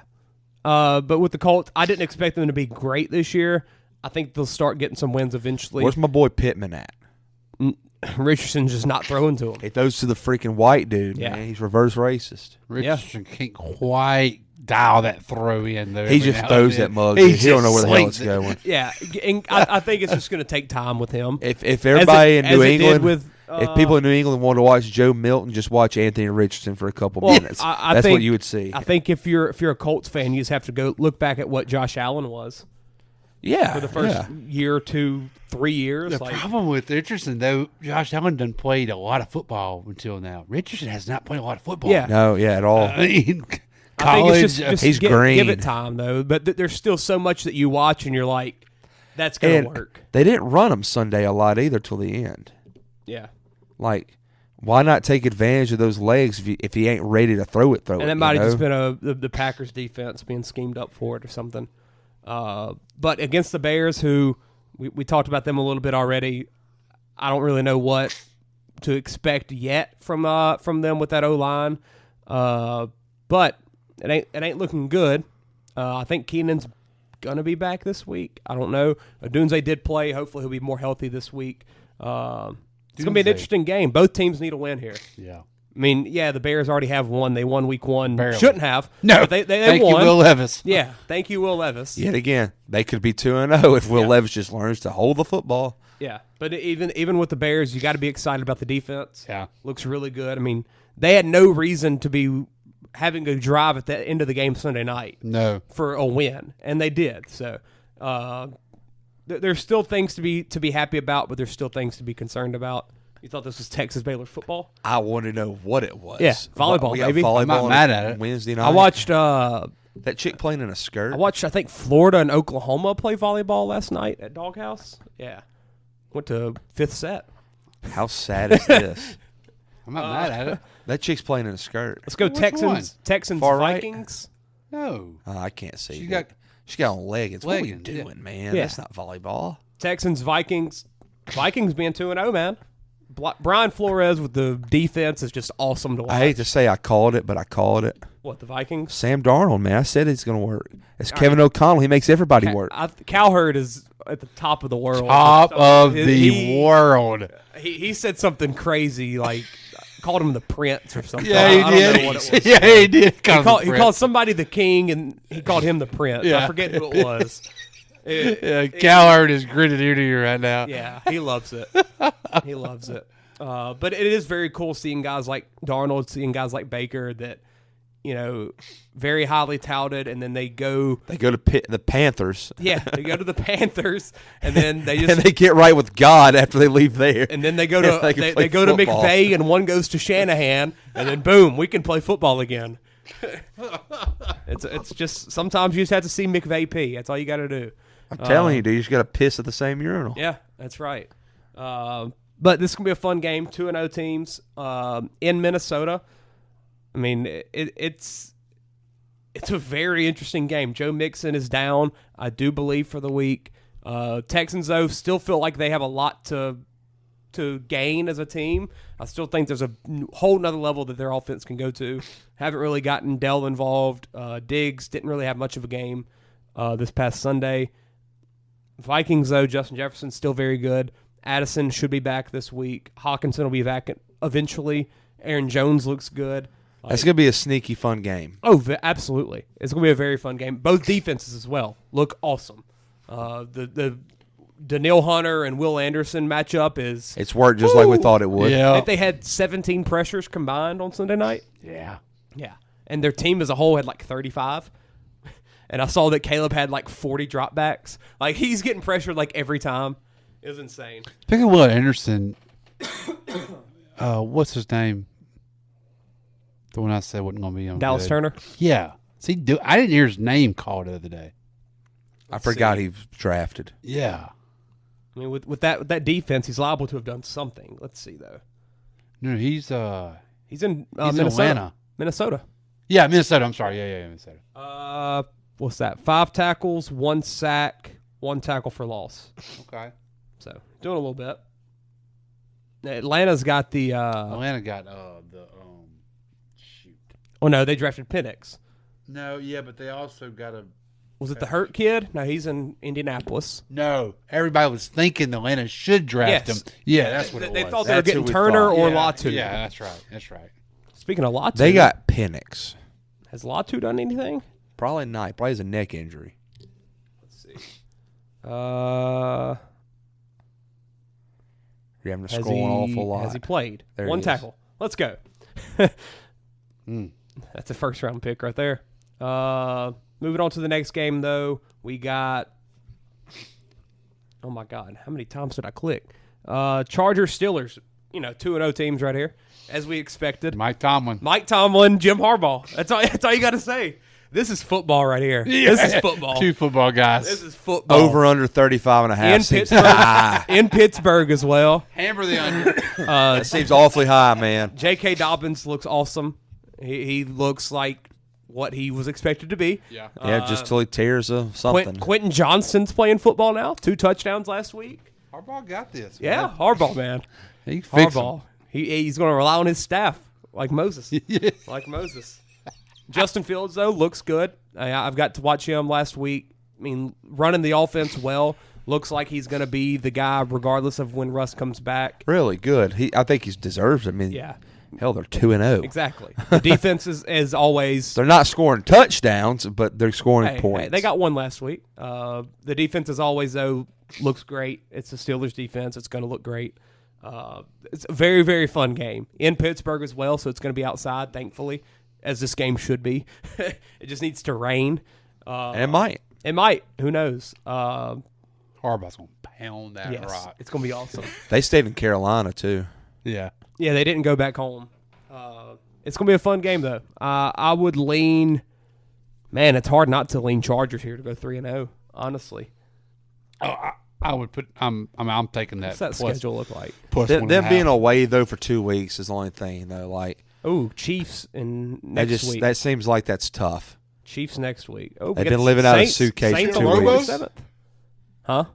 but with the Colts, I didn't expect them to be great this year. I think they'll start getting some wins eventually.
Where's my boy Pittman at?
Richardson's just not throwing to him.
He throws to the freaking white dude, man. He's reverse racist.
Richardson can't quite dial that throw in, though.
He just throws that mug. He don't know where the hell it's going.
Yeah, and I think it's just going to take time with him.
If everybody in New England, if people in New England want to watch Joe Milton, just watch Anthony Richardson for a couple minutes. That's what you would see.
I think if you're a Colts fan, you just have to go look back at what Josh Allen was.
Yeah,
for the first year, 2, 3 years.
The problem with Richardson, though, Josh Allen done played a lot of football until now. Richardson has not played a lot of football.
Yeah.
No, at all.
I mean,
college, I think it's just
he's green.
Give it time, though. But there's still so much that you watch, and you're like, that's going to work.
They didn't run him Sunday a lot either till the end.
Yeah.
Like, why not take advantage of those legs if he ain't ready to throw it?
And that might have just been the Packers defense being schemed up for it or something. But against the Bears, who we talked about them a little bit already, I don't really know what to expect yet from them with that O-line. But it ain't looking good. I think Keenan's gonna be back this week. I don't know. Odunze did play. Hopefully he'll be more healthy this week. It's gonna be an interesting game. Both teams need a win here.
Yeah.
I mean, the Bears already have won. They won week 1.
Barely.
Shouldn't have.
No.
But they
thank
won.
you, Will Levis.
Yeah. Thank you, Will Levis.
Yet again, they could be 2-0 if Will Levis just learns to hold the football.
Yeah. But even with the Bears, you got to be excited about the defense.
Yeah.
Looks really good. I mean, they had no reason to be having to drive at the end of the game Sunday night.
No.
For a win. And they did. So there's still things to be happy about, but there's still things to be concerned about. You thought this was Texas Baylor football?
I want to know what it was.
Yeah, volleyball, baby.
Volleyball.
I'm not mad at it.
Wednesday night.
I watched
that chick playing in a skirt.
I think Florida and Oklahoma play volleyball last night at Doghouse. Yeah, went to 5th set.
How sad is this?
I'm not mad at it.
That chick's playing in a skirt.
Let's go Texans
Far
Vikings.
Right? No,
I can't see.
She
got on leggings. What are we doing,
yeah.
man?
Yeah.
That's not volleyball.
Texans Vikings. Vikings being 2-0, man. Brian Flores with the defense is just awesome to watch.
I hate to say I called it, but I called it.
What, the Vikings?
Sam Darnold, man. I said it's going to work. It's Kevin O'Connell. He makes everybody work.
Cowherd is at the top of the world.
Top of the world.
He said something crazy, like called him the prince or something.
Yeah, he
I
did.
don't know what it was.
Yeah, he did.
He called somebody the king, and he called him the prince.
Yeah.
I forget who it was.
Cowherd is gritted ear to ear right now.
Yeah, he loves it. He loves it. But it is very cool seeing guys like Darnold, seeing guys like Baker that, very highly touted, and then they go
to the Panthers.
Yeah, they go to the Panthers, and then they just
and they get right with God after they leave there.
And then they go to they go to McVay, and one goes to Shanahan, and then boom, we can play football again. It's just sometimes you just have to see McVay pee. That's all you got to do.
I'm telling you, dude, you just got to piss at the same urinal.
Yeah, that's right. But this is going to be a fun game. 2-0 teams in Minnesota. I mean, it's a very interesting game. Joe Mixon is down, I do believe, for the week. Texans, though, still feel like they have a lot to gain as a team. I still think there's a whole nother level that their offense can go to. Haven't really gotten Dell involved. Diggs didn't really have much of a game this past Sunday. Vikings, though, Justin Jefferson's still very good. Addison should be back this week. Hawkinson will be back eventually. Aaron Jones looks good.
It's going to be a sneaky fun game.
Oh, absolutely. It's going to be a very fun game. Both defenses as well look awesome. The Daniil Hunter and Will Anderson matchup it's
worked just like we thought it would.
Yeah. I think they had 17 pressures combined on Sunday night.
Yeah.
Yeah. And their team as a whole had like 35. And I saw that Caleb had like 40 dropbacks. Like, he's getting pressured like every time. It was insane.
Speaking of Will Anderson, what's his name? The one I said wasn't going to be on
Dallas
good.
Turner?
Yeah. I didn't hear his name called the other day.
I forgot he was drafted.
Yeah.
I mean, with that defense, he's liable to have done something. Let's see, though.
No, he's
in
Minnesota.
Atlanta. Minnesota.
Yeah, Minnesota. I'm sorry. Yeah, Minnesota.
What's that? 5 tackles, 1 sack, 1 tackle for loss.
Okay.
So, doing a little bit. Atlanta's got the
Atlanta got shoot.
Oh no, they drafted Penix.
No, yeah, but they also got a.
Was it the hurt kid? No, he's in Indianapolis.
No, everybody was thinking Atlanta should draft him. Yeah, that's what it was.
They thought they were getting Turner or Latu.
Yeah, that's right.
Speaking of Latu,
they got Penix.
Has Latu done anything?
Probably not. Probably has a neck injury.
Let's see.
You're having to scroll an awful lot.
Has he played?
There
1
he is.
tackle. Let's go. That's a first-round pick right there. Moving on to the next game, though, we got – oh, my God. How many times did I click? Chargers, Steelers, 2-0 teams right here, as we expected.
Mike Tomlin,
Jim Harbaugh. That's all you got to say. This is football right here. Yeah. This is football.
2 football guys.
This is football.
Over under 35.5
in Pittsburgh as well.
Hammer the under.
That seems awfully high, man.
J.K. Dobbins looks awesome. He looks like what he was expected to be.
Yeah.
Just till he tears something.
Quentin Johnston's playing football now. 2 touchdowns last week.
Harbaugh got this.
Yeah,
Man.
Harbaugh, man.
He fixed him.
He's going to rely on his staff like Moses. Like Moses. Justin Fields, though, looks good. I've got to watch him last week. I mean, running the offense well. Looks like he's going to be the guy regardless of when Russ comes back.
Really good. I think he deserves it. I mean, hell, they're 2-0.
Exactly. The defense is always.
They're not scoring touchdowns, but they're scoring points.
Hey, they got 1 last week. The defense, as always, though, looks great. It's the Steelers' defense. It's going to look great. It's a very, very fun game. In Pittsburgh as well, so it's going to be outside, thankfully, as this game should be. It just needs to rain.
And it might.
It might. Who knows?
Harbaugh's going to pound that rock.
It's going to be awesome.
They stayed in Carolina, too.
Yeah.
Yeah, they didn't go back home. It's going to be a fun game, though. I would lean – man, it's hard not to lean Chargers here to go 3-0, honestly.
Oh, I would put I'm taking that.
What's that schedule look like?
Them being away, though, for 2 weeks is the only thing, though. Like,
Chiefs in next week.
That seems like that's tough.
Chiefs next week. Oh,
they've been living out of a suitcase
Saints
for 2 weeks.
7th. Huh?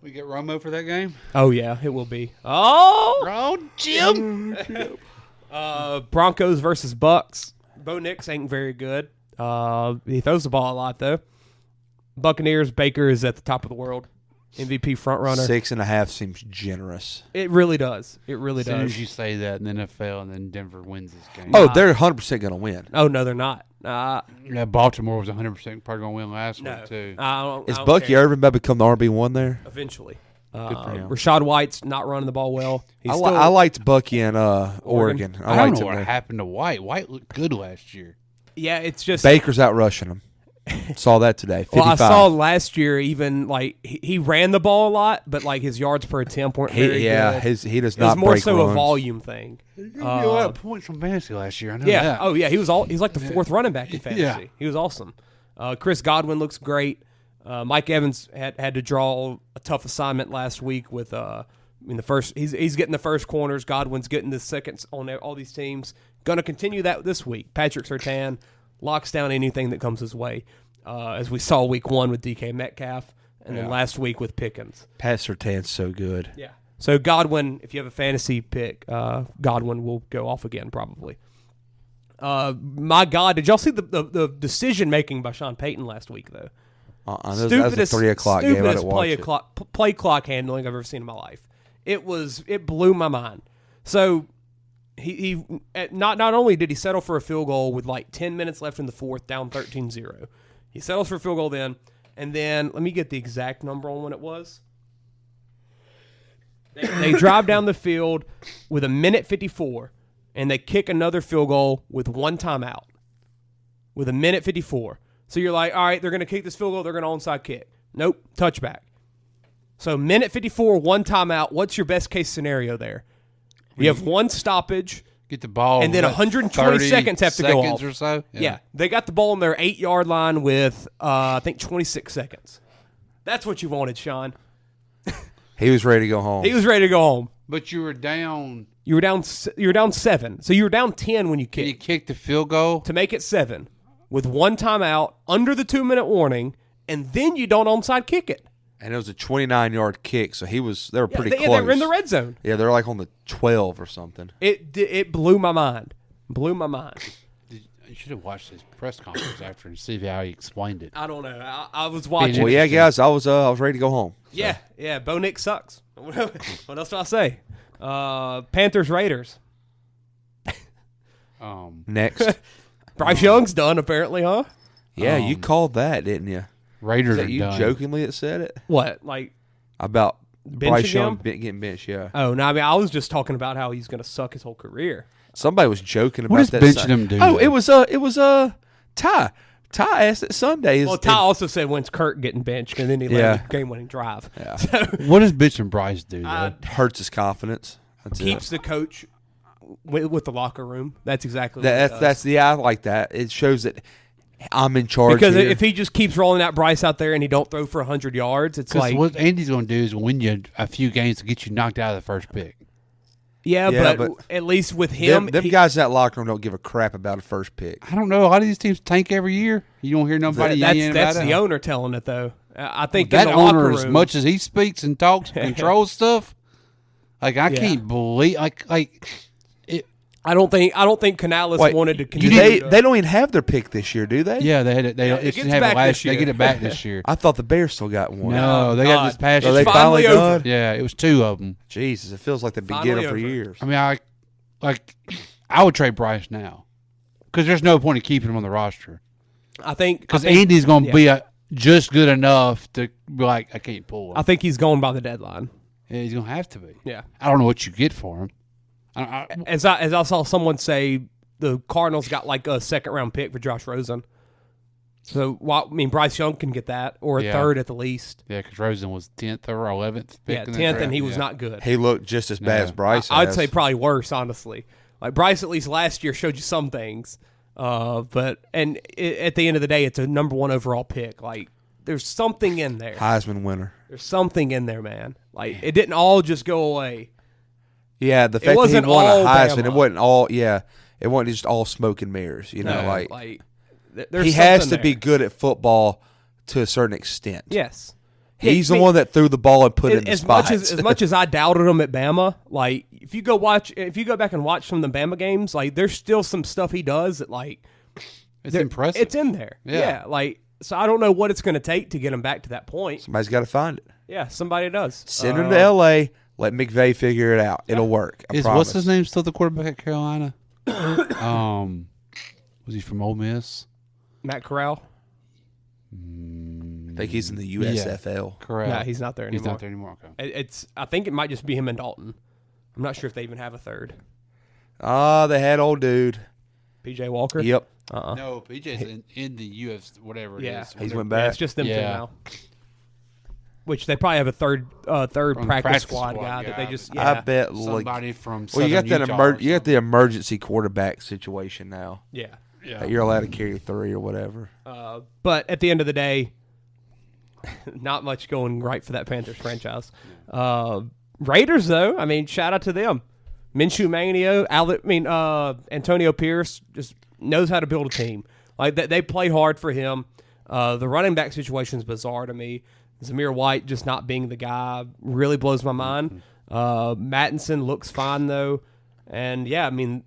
We get Romo for that game?
Oh, yeah, it will be. Oh,
Jim.
Broncos versus Bucks. Bo Nix ain't very good. He throws the ball a lot, though. Buccaneers, Baker is at the top of the world. MVP frontrunner.
6.5 seems generous.
It really does. It really does.
As soon as you say that in the NFL, and then Denver wins this game.
Oh, they're 100% going to win.
Oh, no, they're not.
Yeah, Baltimore was 100% probably going to win last week, too.
Is Bucky Irvin about to become the RB1 there?
Eventually.
Good for him.
Rashad White's not running the ball well.
I liked Bucky in Oregon.
I don't know what happened to White. White looked good last year.
Yeah, it's just
Baker's out rushing him. Saw that today. 55.
Well, I saw last year even like he ran the ball a lot, but like his yards per attempt weren't very good.
He does not.
It was more
break
so
runs.
a volume thing.
He gave you a lot of points from fantasy last year. I know
yeah.
that.
Oh yeah, he's like the 4th running back in fantasy.
Yeah.
He was awesome. Chris Godwin looks great. Mike Evans had to draw a tough assignment last week with I mean, he's getting the first corners. Godwin's getting the seconds on all these teams. Going to continue that this week. Patrick Surtain locks down anything that comes his way, as we saw week 1 with DK Metcalf, and then last week with Pickens.
Pat Surtain's so good.
Yeah. So Godwin, if you have a fantasy pick, Godwin will go off again probably. My God, did y'all see the decision making by Sean Payton last week though?
That was a 3 o'clock game. I didn't watch
play clock handling I've ever seen in my life. It blew my mind. So he not only did he settle for a field goal with like 10 minutes left in the fourth, down 13-0. He settles for a field goal then, and then let me get the exact number on when it was. They drive down the field with 1:54, and they kick another field goal with 1 timeout. With 1:54. So you're like, all right, they're going to kick this field goal, they're going to onside kick. Nope, touchback. So 1:54, 1 timeout. What's your best case scenario there? You have 1 stoppage.
Get the ball.
And then 120 seconds have to go off.
Or so?
Yeah. They got the ball on their 8-yard line with, I think, 26 seconds. That's what you wanted, Sean.
He was ready to go home.
He was ready to go home.
But you were down.
You were down 7. So you were down 10 when you kicked.
You kicked the field goal
to make it 7 with 1 timeout under the 2-minute warning, and then you don't onside kick it.
And it was a 29-yard kick, so they were pretty close.
They were in the red zone.
Yeah, they're like on the 12 or something.
It blew my mind. Blew my mind.
You should have watched his press conference after and see how he explained it.
I don't know. I was watching.
Well, yeah, guys, I was ready to go home.
So. Yeah. Bo Nick sucks. What else do I say? Panthers Raiders.
Next,
Bryce Young's done apparently, huh?
Yeah, you called that, didn't you?
Raiders
that
are
you
done.
Jokingly that said it?
What, like
about Bryce Young
him?
getting benched? Yeah.
Oh no, I mean I was just talking about how he's going to suck his whole career.
Somebody was joking about
what
that.
What does benching him do?
Oh, it was Ty. Ty asked it Sunday.
Well, Ty also said when's Kurt getting benched, and then he let a game-winning drive.
Yeah.
So,
what does benching Bryce do?
Hurts his confidence.
Keeps the coach with the locker room. That's exactly
that's I like that. It shows that I'm in charge.
Because
here.
if he just keeps rolling out Bryce out there and he don't throw for 100 yards, it's like
what Andy's going to do is win you a few games to get you knocked out of the first pick.
Yeah, but at least with him,
them guys in that locker room don't give a crap about a first pick.
I don't know. A lot of these teams tank every year. You don't hear nobody yelling about it.
That's the owner telling it, though. I think
that
in the
owner,
locker room,
as much as he speaks and talks, controls stuff. Like I can't believe, it.
I don't think Canales wanted to continue.
They don't even have their pick this year, do they?
Yeah, they had it. They have it last year. They get it back this year.
I thought the Bears still got one.
No, they got this past year.
Are they finally done?
Yeah, it was 2 of them.
Jesus, it feels like they've been getting them for years.
I mean, I would trade Bryce now because there's no point in keeping him on the roster.
I think
because Andy's going to be just good enough to be like, I can't pull him.
I think he's going by the deadline.
Yeah, he's going to have to be.
Yeah,
I don't know what you get for him.
As I saw someone say, the Cardinals got like a 2nd-round pick for Josh Rosen. So, Bryce Young can get that, or a 3rd at the least.
Yeah, because Rosen was 10th or 11th pick.
Yeah, 10th, and he was not good.
He looked just as bad as Bryce.
I'd say probably worse, honestly. Like Bryce, at least last year, showed you some things. At the end of the day, it's a number 1 overall pick. Like, there's something in there.
Heisman winner.
There's something in there, man. Like, it didn't all just go away.
Yeah, the fact that he won a Heisman, it wasn't all. Yeah, it wasn't just all smoke and mirrors. You know, he has to be good at football to a certain extent.
Yes,
he's the one that threw the ball and put it in the spots.
As much as I doubted him at Bama, like if you go back and watch some of the Bama games, like there's still some stuff he does that
it's impressive.
It's in there. Yeah, so I don't know what it's going to take to get him back to that point.
Somebody's got to find it.
Yeah, somebody does.
Send him to L.A. Let McVay figure it out. It'll work.
What's his name still the quarterback at Carolina? Was he from Ole Miss?
Matt Corral.
I think he's in the USFL.
Correct.
No, he's not there anymore.
He's not there anymore. Okay.
I think it might just be him and Dalton. I'm not sure if they even have a 3rd.
They had old dude.
PJ Walker.
Yep.
No, PJ's in the UFC, whatever it is.
He's went back.
It's just them 2 now. Which they probably have a third practice squad guy that they just. Yeah.
I bet
somebody from.
Well, you got that you got the emergency quarterback situation now.
Yeah.
You're allowed to carry 3 or whatever.
But at the end of the day, not much going right for that Panthers franchise. Raiders, though, I mean, shout out to them. Minshew Mania, Antonio Pierce just knows how to build a team. Like they play hard for him. The running back situation is bizarre to me. Zamir White just not being the guy really blows my mind. Mattinson looks fine though, and yeah, I mean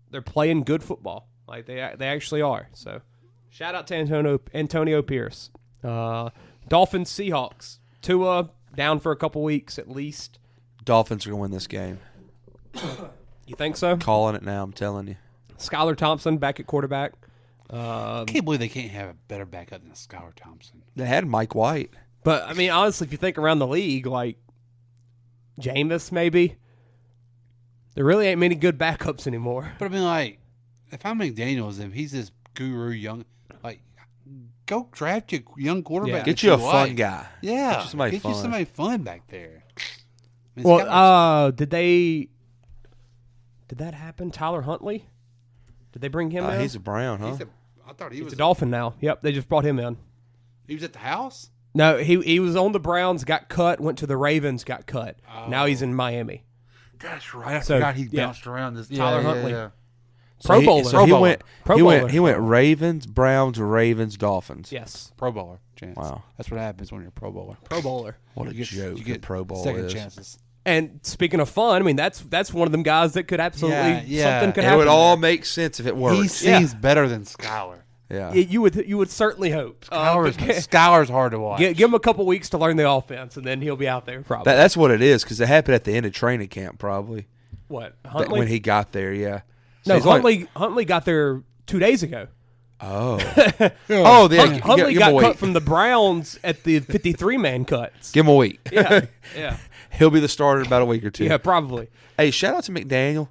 they're playing good football. Like they actually are. So shout out to Antonio Pierce. Dolphins Seahawks. Tua down for a couple weeks at least.
Dolphins are going to win this game.
You think so?
Calling it now, I'm telling you.
Skylar Thompson back at quarterback.
I can't believe they can't have a better backup than Skylar Thompson.
They had Mike White.
But, I mean, honestly, if you think around the league, like Jameis maybe, there really ain't many good backups anymore.
But, I mean, like, if I'm McDaniels, if he's this guru young, like, go draft your young quarterback.
Yeah. Get you a fun guy.
Yeah.
Get you somebody
fun back there. I mean,
well, did that happen? Tyler Huntley? Did they bring him in?
He's a Brown, huh?
I thought he was
a Dolphin now. Yep, they just brought him in.
He was at the house?
No, he was on the Browns, got cut, went to the Ravens, got cut. Oh. Now he's in Miami.
That's right. I forgot he bounced around this.
Tyler Huntley.
Yeah.
Pro Bowler.
So he went Ravens, Browns, Ravens, Dolphins.
Yes.
Pro Bowler. Chance.
Wow.
That's what happens when you're a Pro Bowler.
Pro Bowler.
What a joke.
You get
Pro Bowler
second
is.
chances.
And speaking of fun, I mean that's one of them guys that could absolutely something could happen.
It would all make sense if it worked.
He seems better than Skylar.
Yeah.
You would certainly hope.
Skylar's hard to watch.
Give him a couple weeks to learn the offense, and then he'll be out there probably.
That's what it is, because it happened at the end of training camp probably.
What, Huntley?
When he got there, yeah.
So no, Huntley got there 2 days ago.
Oh.
Huntley got cut from the Browns at the 53-man cuts.
Give him a week.
Yeah.
He'll be the starter in about a week or two.
Yeah, probably.
Hey, shout out to McDaniel.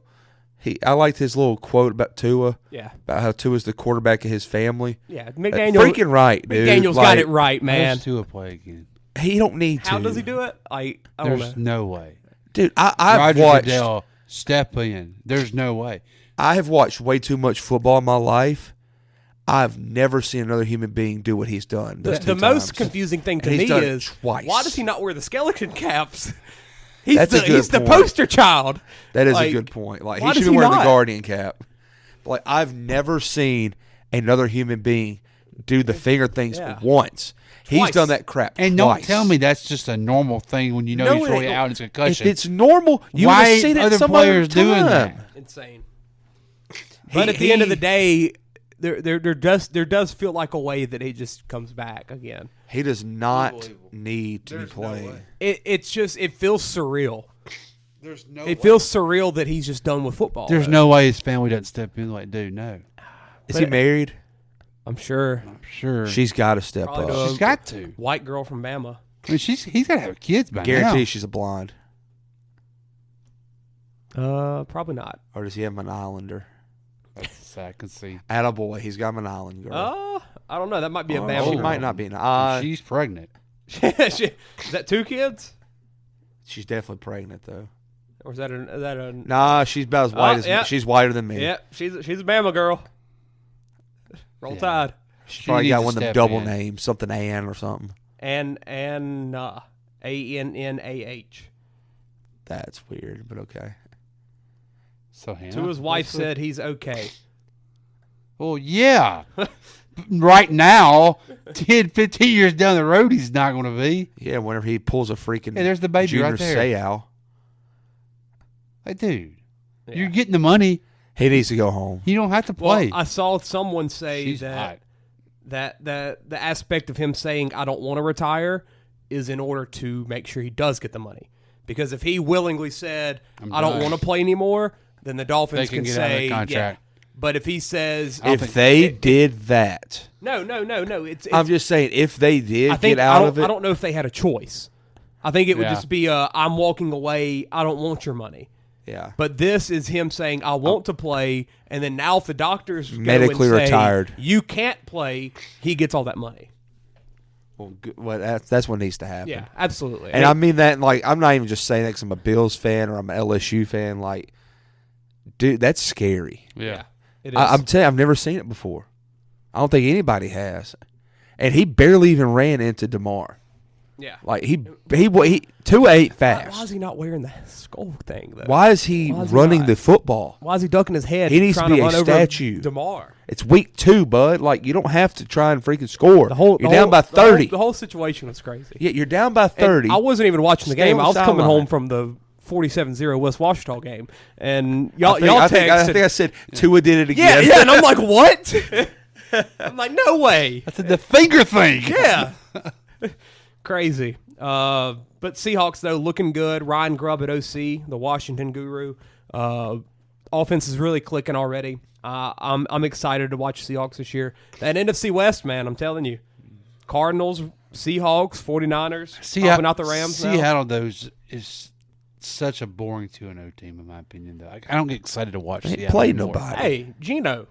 I liked his little quote about Tua.
Yeah.
About how Tua's the quarterback of his family.
Yeah, McDaniel.
Freaking right, dude.
McDaniel's got it right, man.
How does Tua play again?
He don't need to.
How does he do it? I don't know.
There's no way.
Dude, I've
Roger
watched.
Goodell, step in. There's no way.
I have watched way too much football in my life. I've never seen another human being do what he's done.
The most confusing thing to me is why does he not wear the skeleton caps? He's the poster child.
That is a good point. Like he should be wearing the Guardian cap. But like I've never seen another human being do the finger things once. Twice. He's done that crap.
And
twice.
Don't tell me that's just a normal thing when you know he's really out in concussion.
If it's normal, you would have seen it
other
some
players
other time.
doing that.
Insane. But at the end of the day, there does feel like a way that he just comes back again.
He does not need to be playing.
It feels surreal.
There's no.
It feels surreal that he's just done with football.
There's no way his family doesn't step in like, dude, no.
Is he married?
I'm sure.
She's got to step up.
She's got to.
White girl from Bama.
I mean, he's got to have kids by now.
Guarantee she's a blonde.
Probably not.
Or does he have an islander?
That's I can see.
Attaboy, he's got an island girl.
I don't know. That might be a Bama.
She
girl.
might not be.
She's pregnant.
Is that 2 kids?
She's definitely pregnant though.
Or is that a?
Nah, she's about as white as me. She's whiter than me.
Yeah, she's a Bama girl. Roll Tide.
She's probably got one of them double names, something Ann or something.
Annah. Annah.
That's weird, but okay.
So Hannah?
To his wife said he's okay.
Well, yeah. Right now, 10, 15 years down the road, he's not going to be.
Yeah, whenever he pulls a freaking
there's the baby
Junior
right there.
Seau.
Hey, dude, you're getting the money.
He needs to go home.
You don't have to play.
Well, I saw someone say
She's
that
hot.
that the aspect of him saying I don't want to retire is in order to make sure he does get the money. Because if he willingly said I don't want to play anymore, then the Dolphins
can get
say
out of the contract.
Yeah. But if he says
if they did that,
no.
I'm just saying if they did get out of it,
I don't know if they had a choice. I think it would just be I'm walking away. I don't want your money.
Yeah.
But this is him saying I want to play, and then now if the doctors
medically
go and say,
retired,
you can't play, he gets all that money.
Well, that's what needs to happen.
Yeah, absolutely.
And I mean that like I'm not even just saying that because I'm a Bills fan or I'm an LSU fan. Like, dude, that's scary.
Yeah.
It is.
I'm telling you, I've never seen it before. I don't think anybody has. And he barely even ran into DeMar.
Yeah.
Like he Tua ain't fast.
Why is he not wearing the skull thing though?
Why is he running the football?
Why is he ducking his head?
He needs to be a statue.
DeMar.
It's week 2, bud. Like you don't have to try and freaking score. You're down by 30.
The whole situation was crazy.
Yeah, you're down by 30.
And I wasn't even watching the game. I was coming
sideline.
home from the 47-0 West Washita game, and y'all
I think
texted.
I said Tua did it again.
Yeah, and I'm like, what? I'm like, no way.
I said the finger thing.
Yeah. Crazy. But Seahawks, though, looking good. Ryan Grubb at OC, the Washington guru. Offense is really clicking already. I'm excited to watch Seahawks this year. That NFC West, man, I'm telling you. Cardinals, Seahawks, 49ers, popping out the Rams
Seattle, those is such a boring 2-0 team, in my opinion. Though. I don't get excited to watch Seattle
play
anymore.
nobody.
Hey, Geno's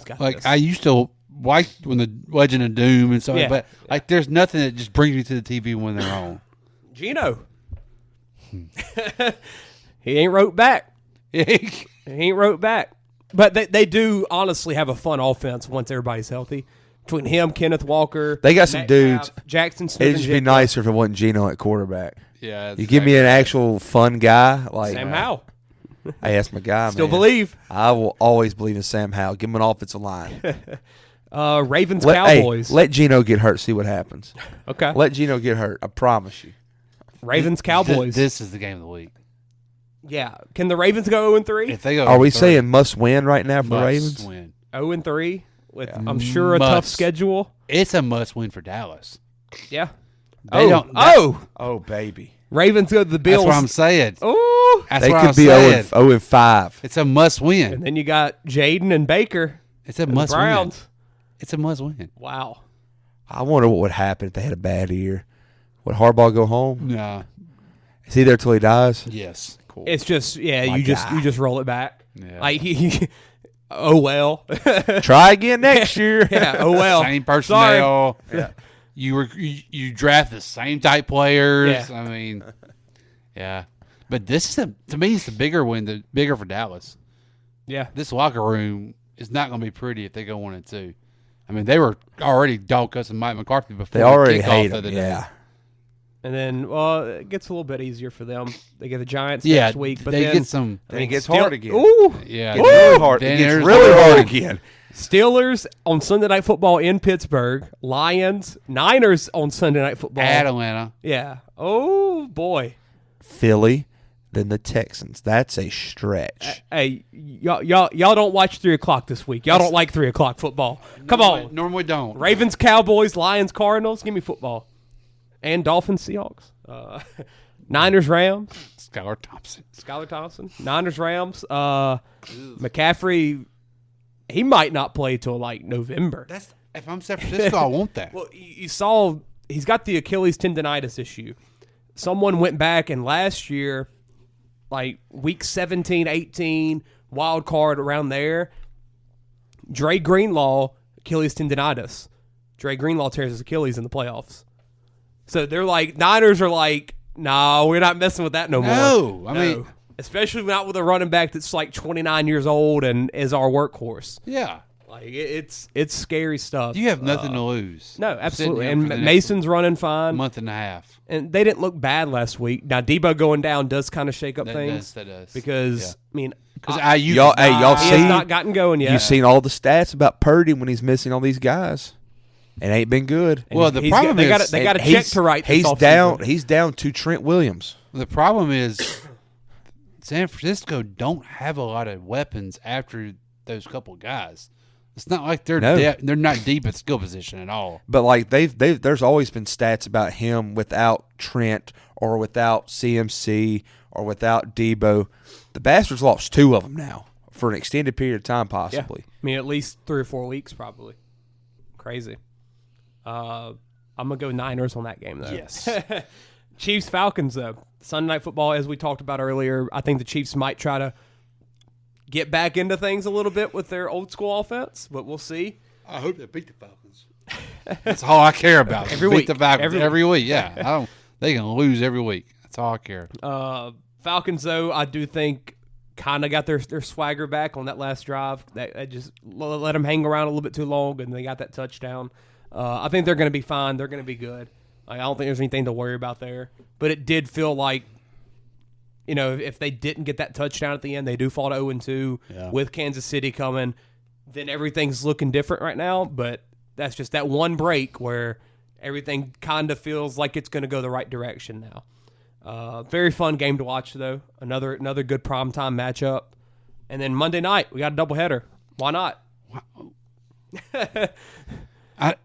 got this.
I used to like when the Legend of Doom and stuff, but there's nothing that just brings me to the TV when they're on.
Geno. He ain't wrote back. He ain't wrote back. But they do honestly have a fun offense once everybody's healthy. Between him, Kenneth Walker,
They got some dudes.
Jackson Smith.
It'd just be nicer if it wasn't Geno at quarterback.
Yeah,
you give me an actual fun guy like
Sam Howell.
Hey, that's my guy.
Still
man.
believe.
I will always believe in Sam Howell. Give him an offensive line.
Ravens, Cowboys.
Let Geno get hurt. See what happens.
Okay.
Let Geno get hurt. I promise you.
Ravens, Cowboys.
This is the game of the week.
Yeah. Can the Ravens go 0-3?
If they go,
are we saying must win right now for
must
Ravens?
Win.
0-3 with I'm sure a tough schedule.
It's a must win for Dallas.
Yeah.
They don't.
Oh baby.
Ravens go to the Bills.
That's what I'm saying.
Oh,
they could be 0-5.
It's a must win.
And then you got Jaden and Baker.
It's a must win.
Browns.
It's a must win.
Wow.
I wonder what would happen if they had a bad year. Would Harbaugh go home?
No.
Is he there till he dies?
Yes.
Cool.
It's just
My
you
guy.
just roll it back.
Yeah.
Like oh well.
Try again next year.
Yeah. Oh well.
Same personnel.
Sorry. Yeah.
You draft the same type players.
Yeah.
I mean, yeah. But this is to me, it's the bigger win. The bigger for Dallas.
Yeah.
This locker room is not going to be pretty if they go 1-2. I mean, they were already dog cussing Mike McCarthy before
They already
the kickoff
hate
the
him.
other day.
Yeah.
And then, it gets a little bit easier for them. They get the Giants
Yeah,
next week, but
they
then
get some.
Then it gets
still-
hard again.
Ooh,
Yeah,
It gets really hard.
Then
It gets
there's-
really hard again.
Steelers on Sunday Night Football in Pittsburgh. Lions, Niners on Sunday Night Football
at Atlanta.
Yeah. Oh boy.
Philly, then the Texans. That's a stretch.
Hey, y'all don't watch 3 o'clock this week. Y'all don't like 3 o'clock football. Come on.
Normally don't.
Ravens, Cowboys, Lions, Cardinals. Give me football. And Dolphins, Seahawks. Niners, Rams.
Skylar Thompson.
Niners, Rams. McCaffrey, he might not play till like November.
If I'm San Francisco, I want that.
Well, you saw he's got the Achilles tendonitis issue. Someone went back and last year, like week 17, 18, wild card around there, Dre Greenlaw, Achilles tendonitis. Dre Greenlaw tears his Achilles in the playoffs. So they're like, Niners are like, no, we're not messing with that no more.
No, I mean,
especially not with a running back that's like 29 years old and is our workhorse.
Yeah.
Like it's scary stuff.
You have nothing to lose.
No, absolutely.
Sitting
And
here for the
Mason's running fine.
month and a half.
And they didn't look bad last week. Now Debo going down does kind of shake up things.
That does.
Because I mean,
because
y'all
he
seen
has not gotten going yet.
You've seen all the stats about Purdy when he's missing all these guys. It ain't been good.
Well, the problem is
they got a check to write.
He's down. He's down to Trent Williams.
The problem is San Francisco don't have a lot of weapons after those couple guys. It's not like they're not deep at skill position at all.
But like there's always been stats about him without Trent or without CMC or without Debo. The Bastards lost 2 of them now for an extended period of time, possibly.
Yeah. I mean, at least 3 or 4 weeks, probably. Crazy. I'm gonna go Niners on that game though.
Yes.
Chiefs Falcons though. Sunday Night Football, as we talked about earlier. I think the Chiefs might try to get back into things a little bit with their old school offense, but we'll see.
I hope they beat the Falcons. That's all I care about.
Every
beat
week.
the Falcons every week. Yeah, they can lose every week. That's all I care.
Falcons though, I do think kind of got their swagger back on that last drive. That just let them hang around a little bit too long, and they got that touchdown. I think they're going to be fine. They're going to be good. Like, I don't think there's anything to worry about there. But it did feel like, if they didn't get that touchdown at the end, they do fall to 0-2 with Kansas City coming. Then everything's looking different right now. But that's just that one break where everything kind of feels like it's going to go the right direction now. Very fun game to watch, though. Another good primetime matchup. And then Monday night, we got a doubleheader. Why not?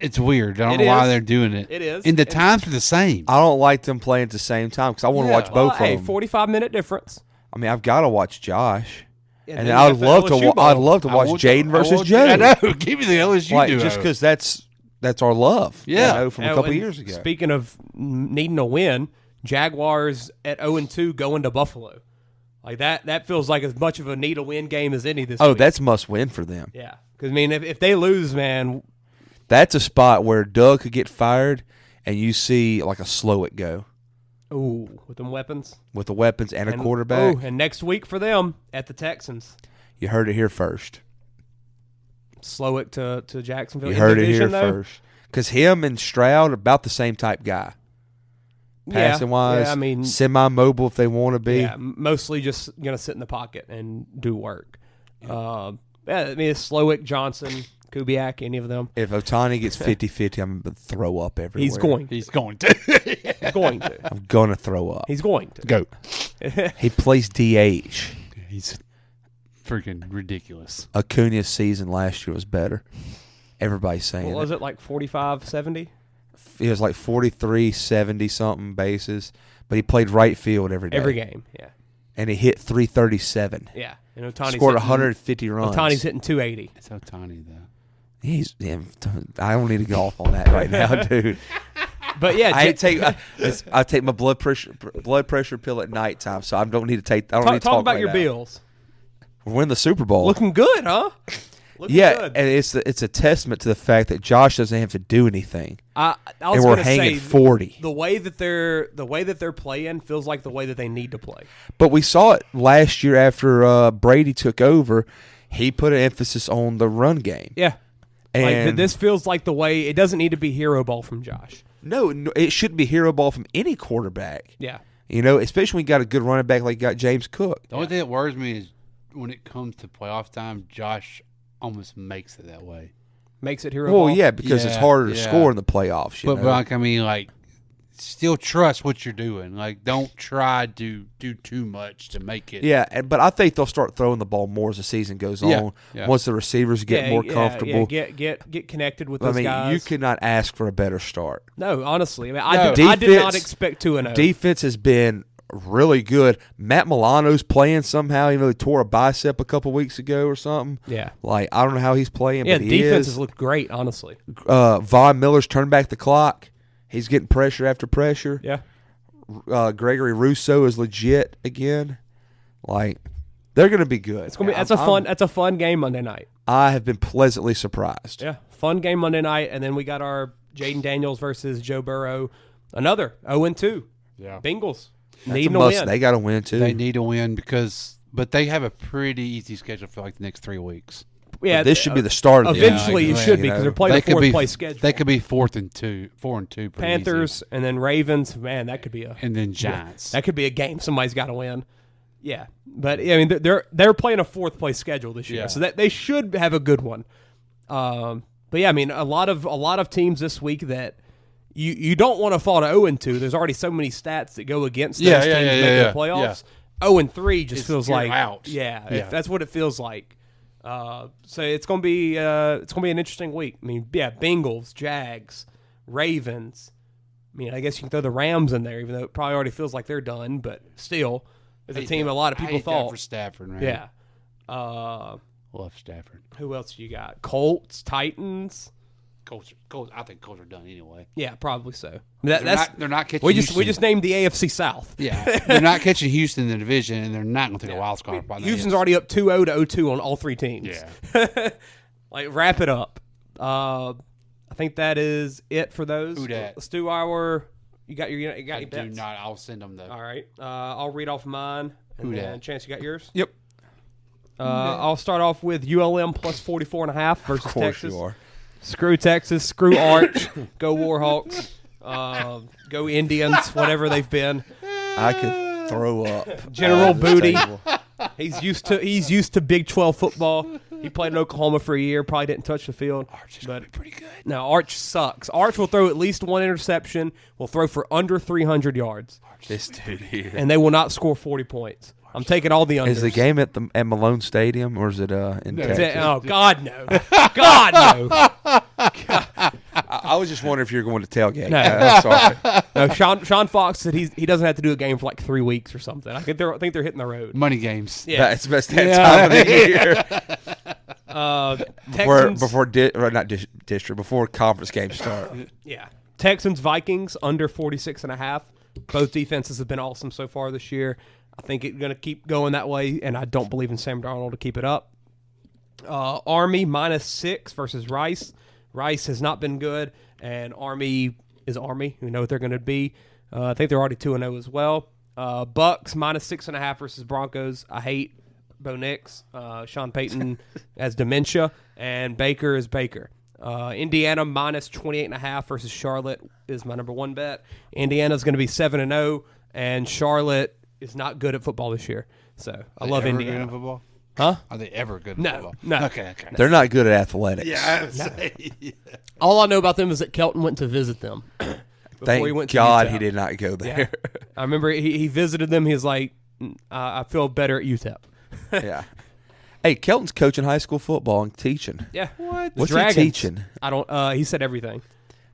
It's weird. I don't know why they're doing it.
It is.
And the times are the same.
I don't like them playing at the same time because I want to watch both of them.
45-minute difference.
I mean, I've got to watch Josh.
And
And I'd love to. I'd love to watch Jaden versus Joe.
I know. Give me the LSU duo.
Just because that's our love.
Yeah,
from a couple years ago.
Speaking of needing a win, Jaguars at 0-2 going to Buffalo. Like that feels like as much of a need a win game as any this week.
Oh, that's must win for them.
Yeah, because I mean, if they lose, man,
that's a spot where Doug could get fired, and you see like a Slowick go.
Ooh, with them weapons.
With the weapons and a quarterback.
Oh, and next week for them at the Texans.
You heard it here first.
Slowick to Jacksonville.
You heard it here first. Because him and Stroud are about the same type guy. Passing wise,
I mean,
semi-mobile if they want to be.
Yeah, mostly just going to sit in the pocket and do work. I mean, it's Slowick, Johnson, Kubiak, any of them.
If Otani gets 50-50, I'm going to throw up everywhere.
He's going to.
He's going to.
He's going to.
I'm going to throw up.
He's going to.
Go.
He plays DH.
He's freaking ridiculous.
Acuna's season last year was better. Everybody's saying
What was it, like 45-70?
He was like 43, 70-something bases, but he played right field every day.
Every game, yeah.
And he hit 337.
Yeah. And Otani's
scored 150 runs.
Otani's hitting 280.
It's Otani, though.
I don't need to go off on that right now, dude.
But yeah,
I take my blood pressure pill at nighttime, so I don't need to take. I don't need to
talk about
right
your
now.
Bills.
We're winning the Super Bowl.
Looking good, huh? Looking
good.
And
it's a testament to the fact that Josh doesn't have to do anything.
I was
and we're
gonna
hanging
say,
40.
The way that they're playing feels like the way that they need to play.
But we saw it last year after Brady took over. He put an emphasis on the run game.
Yeah.
And
like, this feels like the way. It doesn't need to be hero ball from Josh.
No, it shouldn't be hero ball from any quarterback.
Yeah.
Especially when you got a good running back like you got James Cook.
The only thing that worries me is when it comes to playoff time, Josh almost makes it that way.
Makes it hero ball?
Well, yeah, because it's harder to score in the playoffs.
But like, I mean, like, still trust what you're doing. Like, don't try to do too much to make it.
Yeah, but I think they'll start throwing the ball more as the season goes on.
Yeah.
Once the receivers get more comfortable.
Yeah, get connected with those guys.
You could not ask for a better start.
No, honestly. I mean, I did not expect 2-0.
Defense has been really good. Matt Milano's playing somehow. He tore a bicep a couple weeks ago or something.
Yeah.
Like, I don't know how he's playing,
yeah,
but he
defense
is.
has looked great, honestly.
Von Miller's turned back the clock. He's getting pressure after pressure.
Yeah.
Gregory Rousseau is legit again. Like, they're going to be good.
It's gonna be. That's a fun game Monday night.
I have been pleasantly surprised.
Yeah, fun game Monday night, and then we got our Jaden Daniels versus Joe Burrow. Another 0-2.
Yeah.
Bengals
That's
needing
a
a
must.
win.
They got to win too.
They need to win but they have a pretty easy schedule for like the next 3 weeks.
Yeah,
but this should be the start of the
eventually. It should be because they're playing a fourth place schedule.
They could be 4-2.
Panthers and then Ravens. Man, that could be
and then Giants.
That could be a game somebody's got to win. Yeah, but I mean they're playing a fourth place schedule this year, so that they should have a good one. But yeah, I mean a lot of teams this week that you don't want to fall to 0-2. There's already so many stats that go against those teams making the playoffs. 0-3 just feels like
out.
That's what it feels like. So it's gonna be an interesting week. I mean, yeah, Bengals, Jags, Ravens. I mean, I guess you can throw the Rams in there, even though it probably already feels like they're done. But still, it's a team a lot of people thought
for Stafford, man.
Yeah.
Love Stafford.
Who else you got? Colts, Titans.
Colts. I think Colts are done anyway.
Yeah, probably so.
They're not catching.
We
Houston.
just named the AFC South.
Yeah, they're not catching Houston in the division, and they're not going to take a wild card.
Houston's already up 2-0 to 0-2 on all three teams.
Yeah,
like wrap it up. I think that is it for those.
Who dat?
Let's do our. You got your
I
bets?
do not. I'll send them though.
All right. I'll read off mine.
Who dat?
And Chance, you got yours?
Yep.
I'll start off with ULM plus 44.5 versus
of course
Texas.
You are.
Screw Texas. Screw Arch. Go Warhawks. Go Indians, whatever they've been.
I could throw up.
General Booty. He's used to Big 12 football. He played in Oklahoma for a year. Probably didn't touch the field.
Arch is gonna be pretty good.
No, Arch sucks. Arch will throw at least one interception. Will throw for under 300 yards.
This dude here.
And they will not score 40 points. I'm taking all the unders.
Is the game at Malone Stadium or is it in Texas?
Oh, God, no. God, no.
I was just wondering if you're going to tailgate.
No.
Sorry.
No, Sean Fox said he doesn't have to do a game for like 3 weeks or something. I think they're hitting the road.
Money games.
Yeah.
It's the best time of the year. Before conference games start.
Yeah. Texans, Vikings, under 46.5. Both defenses have been awesome so far this year. I think it's going to keep going that way, and I don't believe in Sam Darnold to keep it up. Army, -6 versus Rice. Rice has not been good, and Army is Army. We know what they're going to be. I think they're already 2-0 as well. Bucks, -6.5 versus Broncos. I hate Bo Nix. Sean Payton has dementia, and Baker is Baker. Indiana, -28.5 versus Charlotte is my number one bet. Indiana's going to be 7-0, and Charlotte is not good at football this year. So I love Indiana.
Good at football?
Huh?
Are they ever good at football?
No.
Okay.
They're not good at athletics.
Yeah, I would say. Yeah.
All I know about them is that Kelton went to visit them.
Thank
he went to
God
UTEP.
he did not go there.
Yeah. I remember he visited them. He's like, I feel better at UTEP.
Yeah. Hey, Kelton's coaching high school football and teaching.
Yeah. What?
What's he teaching?
I don't. He said everything.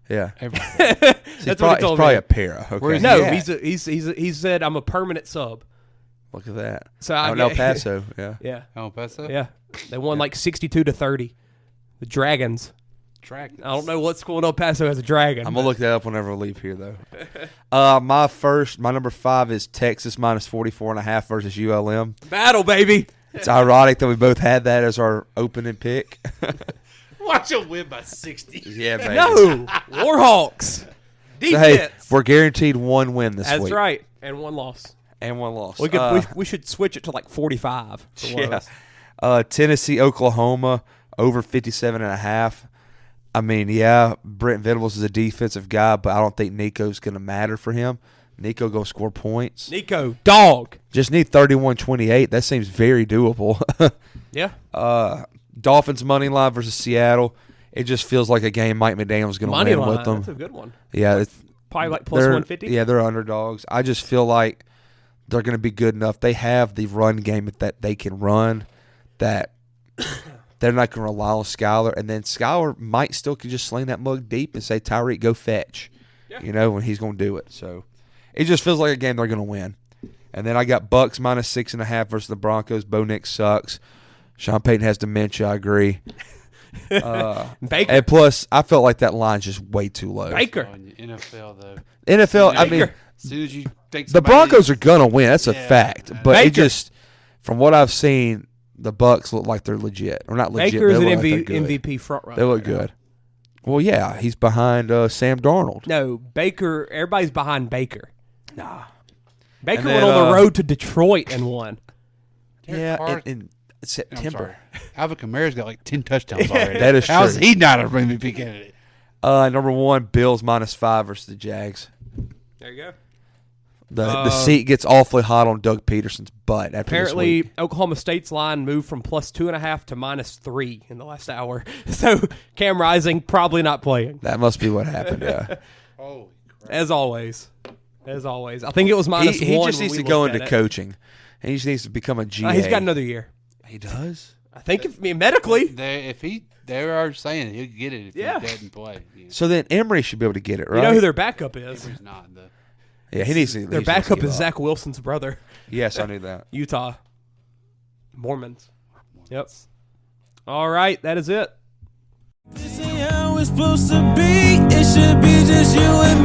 Yeah.
Everything.
That's what he told
probably
me.
a para. Okay.
No, he said I'm a permanent sub.
Look at that.
So
in El Paso. Yeah.
Yeah.
El Paso?
Yeah. They won like 62-30. The Dragons. I don't know what school in El Paso has a dragon.
I'm going to look that up whenever I leave here, though. My number 5 is Texas -44.5 versus ULM.
Battle, baby.
It's ironic that we both had that as our opening pick.
Watch them win by 60.
Yeah, baby.
No. Warhawks. Defense.
So, hey, we're guaranteed one win this week.
That's right. And one loss.
And one loss.
We should switch it to like 45.
Yeah. Tennessee, Oklahoma, over 57.5. I mean, yeah, Brent Venables is a defensive guy, but I don't think Nico's going to matter for him. Nico going to score points.
Nico, dog.
Just need 31-28. That seems very doable.
Yeah.
Dolphins money line versus Seattle. It just feels like a game Mike McDaniel's going to win with them.
That's a good one.
Yeah.
Probably like plus 150.
Yeah, they're underdogs. I just feel like they're going to be good enough. They have the run game that they can run that they're not going to rely on Skyler. And then Skyler might still could just sling that mug deep and say, Tyreek, go fetch. Yeah. When he's going to do it. So it just feels like a game they're going to win. And then I got Bucks -6.5 versus the Broncos. Bo Nix sucks. Sean Payton has dementia. I agree.
Baker.
And plus, I felt like that line's just way too low.
Baker.
NFL, though.
NFL,
Baker.
I mean,
As soon as you think
the Broncos are going to win. That's a fact. But
Baker.
it just, from what I've seen, the Bucks look like they're legit. Or not legit.
Baker is
they
an
look like they're good.
MVP front runner.
They look good. Well, yeah, he's behind Sam Darnold.
No, Baker. Everybody's behind Baker.
Nah.
Baker
And then,
went on the road to Detroit and won.
Yeah, in September.
Alvin Kamara's got like 10 touchdowns already.
That is true.
How's he not a MVP candidate?
Number 1, Bills -5 versus the Jags.
There you go.
The seat gets awfully hot on Doug Peterson's butt after
Apparently,
this week.
Oklahoma State's line moved from +2.5 to -3 in the last hour. So Cam Rising probably not playing.
That must be what happened, yeah.
Holy crap.
As always. I think it was -1.
He just
when
needs
we
to go
looked
into
at it.
coaching. He just needs to become a GA.
He's got another year.
He does?
I think medically.
They are saying he'll get it if he doesn't play. Yeah.
So then Emory should be able to get it, right?
You know who their backup is?
Emory's not the.
Yeah, he needs to.
Their backup is Zach Wilson's brother.
Yes, I knew that.
Utah. Mormons. Yep. All right, that is it.
This ain't how it's supposed to be. It should be just you and me.